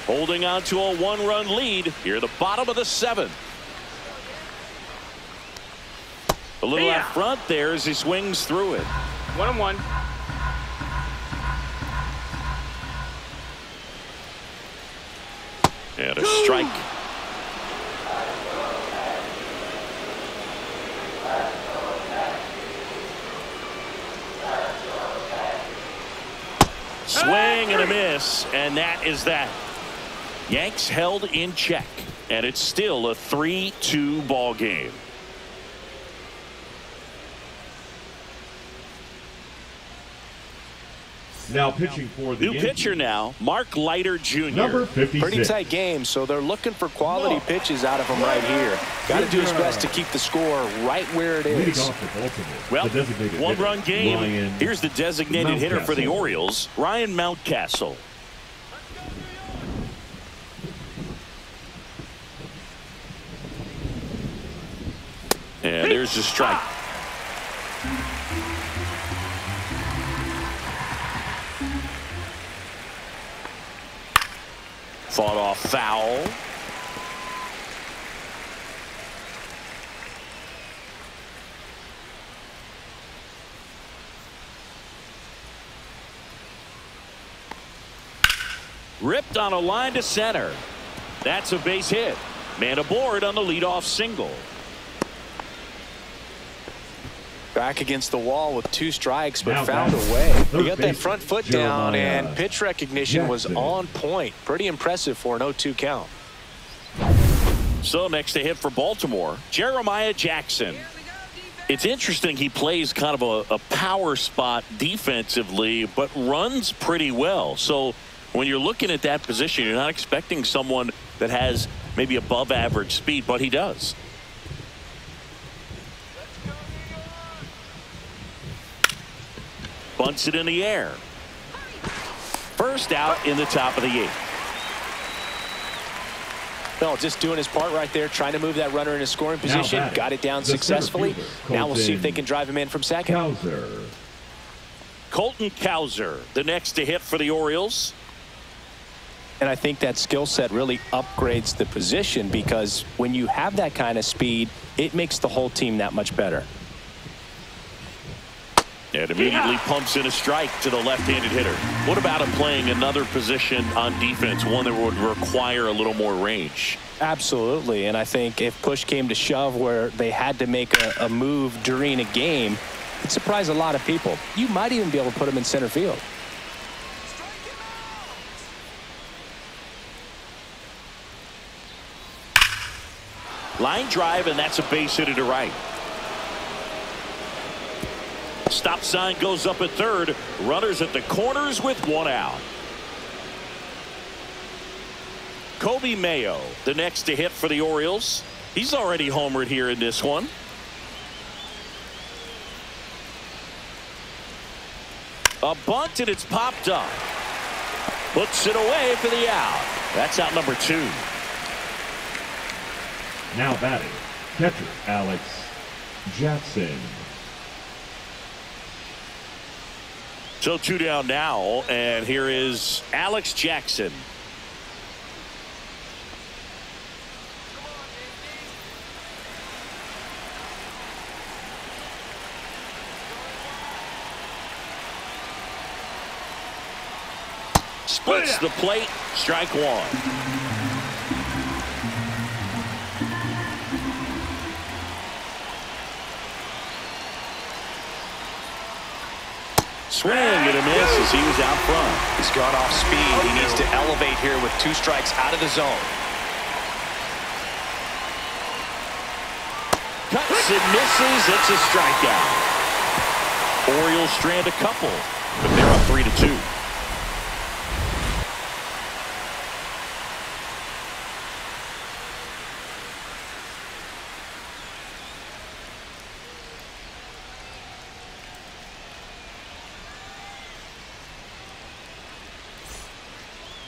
Holding on to a 1-run lead here at the bottom of the 7th. A little out front there as he swings through it. 1-1. And a strike. Swing and a miss, and that is that. Yanks held in check, and it's still a 3-2 ball game. Now pitching for the new pitcher now, Mark Leiter Jr. Number 56. Pretty tight game, so they're looking for quality pitches out of him right here. Got to do his best to keep the score right where it is. Well, 1-run game. Here's the designated hitter for the Orioles, Ryan Mountcastle. And there's There's a strike. Fought off foul. Ripped on a line to center. That's a base hit. Man aboard on the leadoff single. Back against the wall with 2 strikes, but found a way. He got that front foot down, and pitch recognition was on point. Pretty impressive for an 0-2 count. So next to hit for Baltimore, Jeremiah Jackson. It's interesting, he plays kind of a power spot defensively, but runs pretty well. So when you're looking at that position, you're not expecting someone that has maybe above average speed, but he does. Bunts it in the air. First out in the top of the 8th. No, just doing his part right there, trying to move that runner in a scoring position. Got it down successfully. Now we'll see if they can drive him in from second. Colton Cowser, the next to hit for the Orioles. And I think that skill set really upgrades the position, because when you have that kind of speed, it makes the whole team that much better. And immediately pumps in a strike to the left-handed hitter. What about him playing another position on defense, one that would require a little more range? Absolutely. And I think if push came to shove where they had to make a move during a game, it'd surprise a lot of people. You might even be able to put him in center field. Line drive, and that's a base hit to right. Stop sign goes up at third. Runners at the corners with 1 out. Kobe Mayo, the next to hit for the Orioles. He's already homered here in this one. A bunt, and it's popped up. Puts it away for the out. That's out number 2. Now batting, catcher Alex Jackson. So 2 down now, and here is Alex Jackson. Splits the plate, strike 1. Swing and a miss as he was out front. He's gone off speed. He needs to elevate here with 2 strikes out of the zone. Cuts and misses. It's a strikeout. Orioles strand a couple, but they're up 3-2.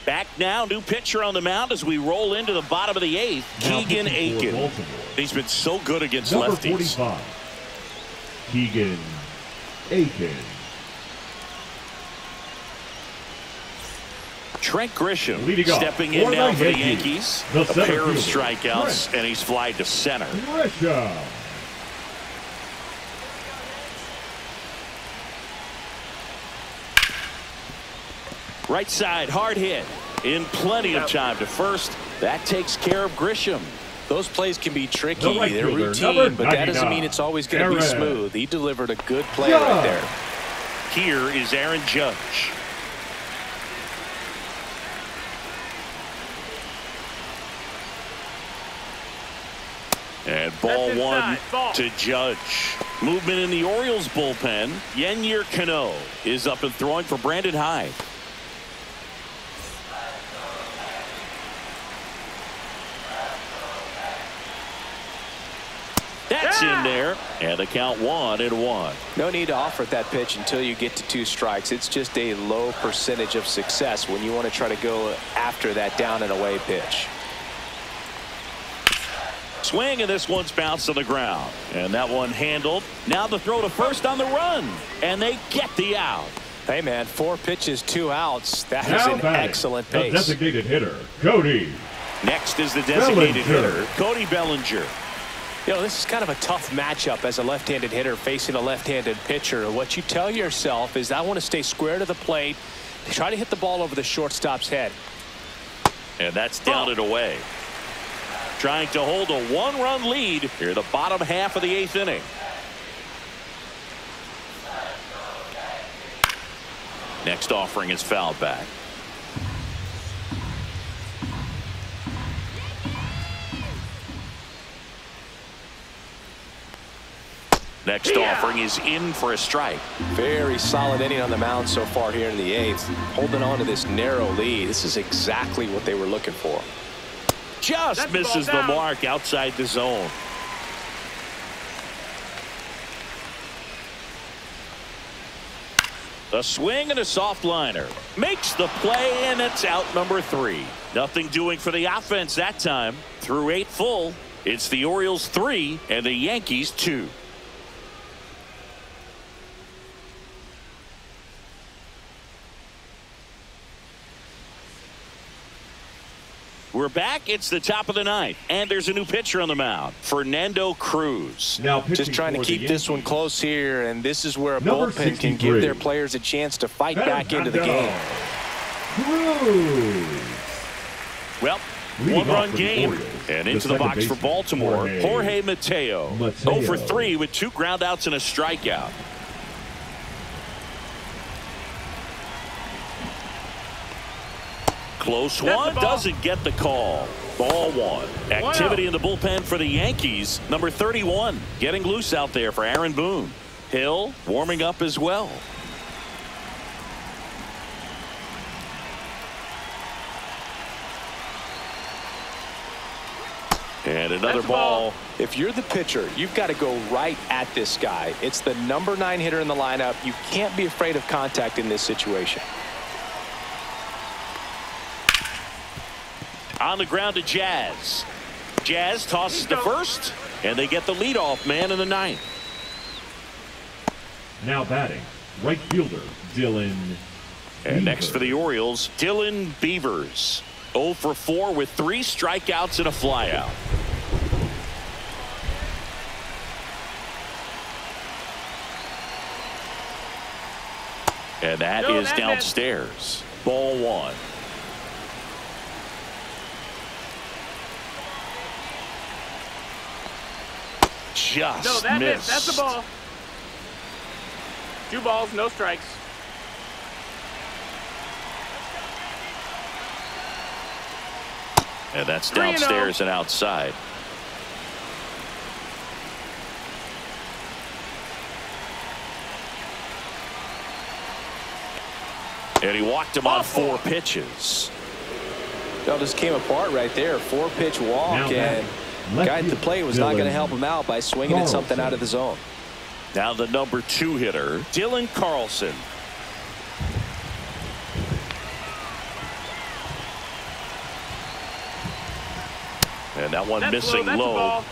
Back now, new pitcher on the mound as we roll into the bottom of the 8th. Keegan Aiken. He's been so good against lefties. 45, Keegan Aiken. Trent Grisham stepping in now for the Yankees. A pair of strikeouts, and he's flied to center. Grisham. Right side, hard hit. In plenty of time to first. That takes care of Grisham. Those plays can be tricky. They're routine, but that doesn't mean it's always going to be smooth. He delivered a good play right there. Here is Aaron Judge. And ball 1 to Judge. Movement in the Orioles bullpen. Yennier Cano is up and throwing for Brandon Hyde. That's in there, and the count 1-1. No need to offer that pitch until you get to 2 strikes. It's just a low percentage of success when you want to try to go after that down and away pitch. Swing, and this one's bounced on the ground. And that one handled. Now the throw to first on the run. And they get the out. Hey, man, 4 pitches, 2 outs. That is an excellent pace. The designated hitter, Cody. Next is the designated hitter, Cody Bellinger. You know, this is kind of a tough matchup as a left-handed hitter facing a left-handed pitcher. What you tell yourself is, I want to stay square to the plate, try to hit the ball over the shortstop's head. And that's down and away. Trying to hold a 1-run lead here in the bottom half of the 8th inning. Next offering is fouled back. Next offering is in for a strike. Very solid inning on the mound so far here in the 8th. Holding on to this narrow lead. This is exactly what they were looking for. Just misses the mark outside the zone. A swing and a soft liner. Makes the play, and it's out number 3. Nothing doing for the offense that time. Through 8 full, it's the Orioles 3 and the Yankees 2. We're back. It's the top of the 9th, and there's a new pitcher on the mound, Fernando Cruz. Now just trying to keep this one close here, and this is where a bullpen can give their players a chance to fight back into the game. Cruz. Well, 1-run game, and into the box for Baltimore, Jorge Mateo. 0 for 3 with 2 groundouts and a strikeout. Close one, doesn't get the call. Ball 1. Activity in the bullpen for the Yankees. Number 31 getting loose out there for Aaron Boone. Hill warming up as well. And another ball. If you're the pitcher, you've got to go right at this guy. It's the number 9 hitter in the lineup. You can't be afraid of contact in this situation. On the ground to Jazz. Jazz tosses to first, and they get the leadoff man in the 9th. Now batting, right fielder, Dylan. And next for the Orioles, Dylan Beavers. 0 for 4 with 3 strikeouts and a flyout. And that is downstairs. Ball 1. Just missed. That's the ball. 2 balls, no strikes. And that's downstairs and outside. And he walked him on 4 pitches. Well, just came apart right there. 4-pitch walk, and guy at the plate was not going to help him out by swinging at something out of the zone. Now the number 2 hitter, Dylan Carlson. And that one missing low.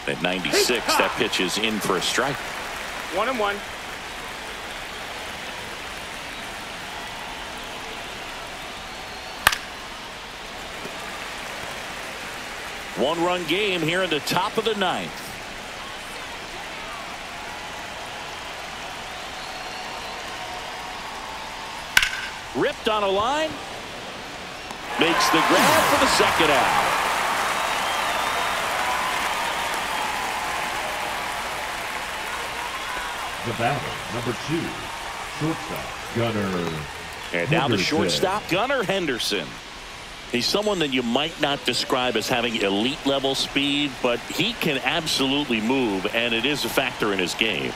At 96, that pitch is in for a strike. 1-1. One-run game here in the top of the 9th. Ripped on a line. Makes the grab for the second out. The batter, number 2, shortstop, Gunnar. And now the shortstop, Gunnar Henderson. He's someone that you might not describe as having elite level speed, but he can absolutely move, and it is a factor in his game.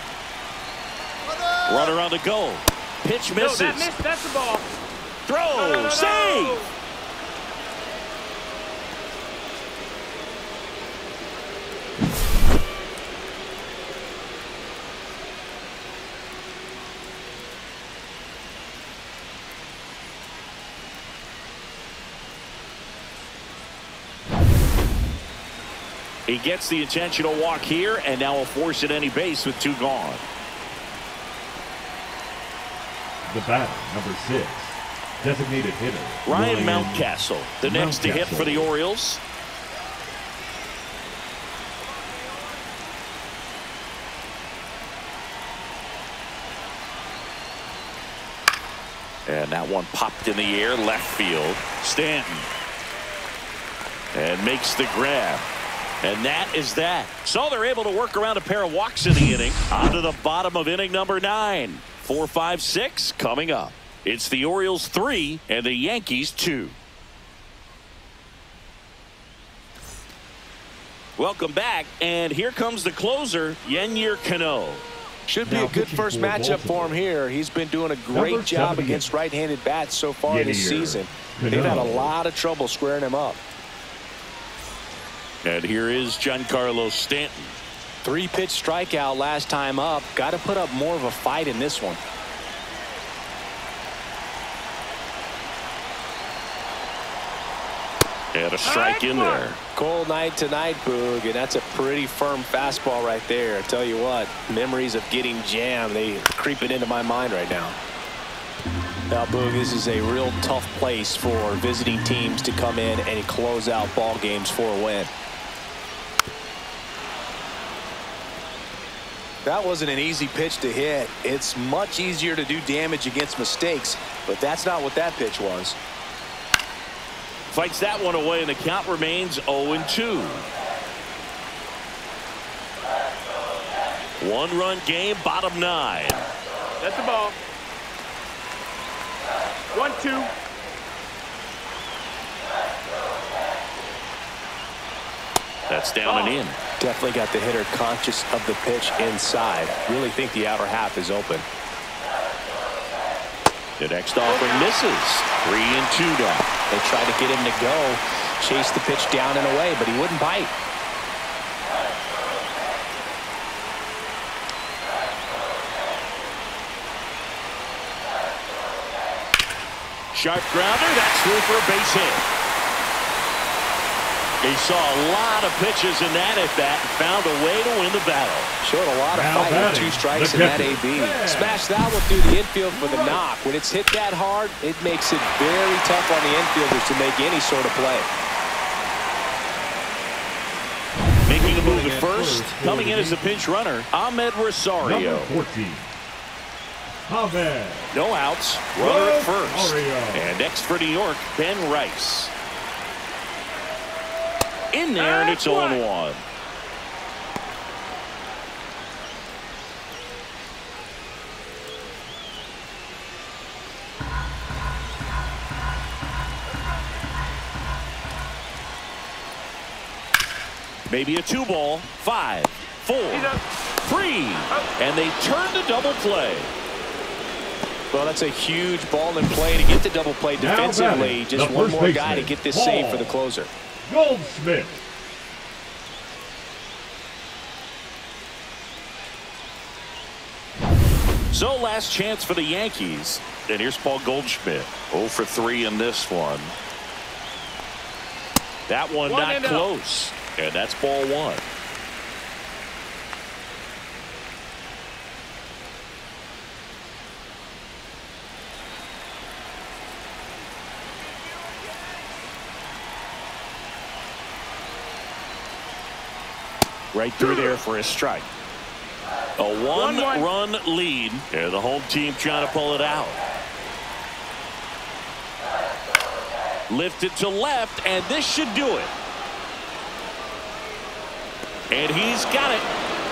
Runner on the go. Pitch misses. No, that missed. That's the ball. Throw. Save. He gets the intentional walk here, and now will force at any base with 2 gone. The batter, number 6, designated hitter Ryan Mountcastle, the next to hit for the Orioles. And that one popped in the air, left field. Stanton. And makes the grab. And that is that. So they're able to work around a pair of walks in the inning. On to the bottom of inning number 9. 4, 5, 6 coming up. It's the Orioles 3 and the Yankees 2. Welcome back, and here comes the closer, Yennier Cano. Should be a good first matchup for him here. He's been doing a great job against right-handed bats so far this season. They've had a lot of trouble squaring him up. And here is Giancarlo Stanton. 3-pitch strikeout last time up. Got to put up more of a fight in this one. And a strike in there. Cold night tonight, Boog, and that's a pretty firm fastball right there. I tell you what, memories of getting jammed, they creeping into my mind right now. Now, Boog, this is a real tough place for visiting teams to come in and close out ball games for a win. That wasn't an easy pitch to hit. It's much easier to do damage against mistakes, but that's not what that pitch was. Fights that one away, and the count remains 0-2. 1-run game, bottom 9. That's the ball. 1-2. That's down and in. Definitely got the hitter conscious of the pitch inside. Really think the outer half is open. The next offering misses. 3-2 now. They tried to get him to go, chase the pitch down and away, but he wouldn't bite. Sharp grounder. That's through for a base hit. He saw a lot of pitches in that at bat and found a way to win the battle. Showed a lot of fight with 2 strikes in that AB. Smashed that one through the infield for the knock. When it's hit that hard, it makes it very tough on the infielders to make any sort of play. Making a move at first, coming in as a pinch runner, Ahmed Rosario. Number 14, Ahmed. No outs, runner at first. And next for New York, Ben Rice. In there, and it's 0-1. Maybe a 2-ball. 5, 4, 3, and they turn to double play. Well, that's a huge ball in play to get the double play defensively. Just one more guy to get this save for the closer. Goldschmidt. So last chance for the Yankees. And here's Paul Goldschmidt. 0 for 3 in this one. That one not close. And that's ball 1. Right through there for a strike. A 1-run lead. And the home team trying to pull it out. Lifted to left, and this should do it. And he's got it.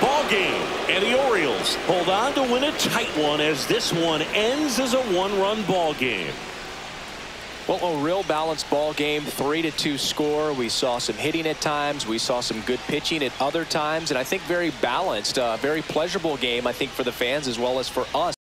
Ball game. And the Orioles hold on to win a tight one as this one ends as a 1-run ball game. Well, a real balanced ball game, 3-2 score. We saw some hitting at times. We saw some good pitching at other times. And I think very balanced, very pleasurable game, I think, for the fans as well as for us.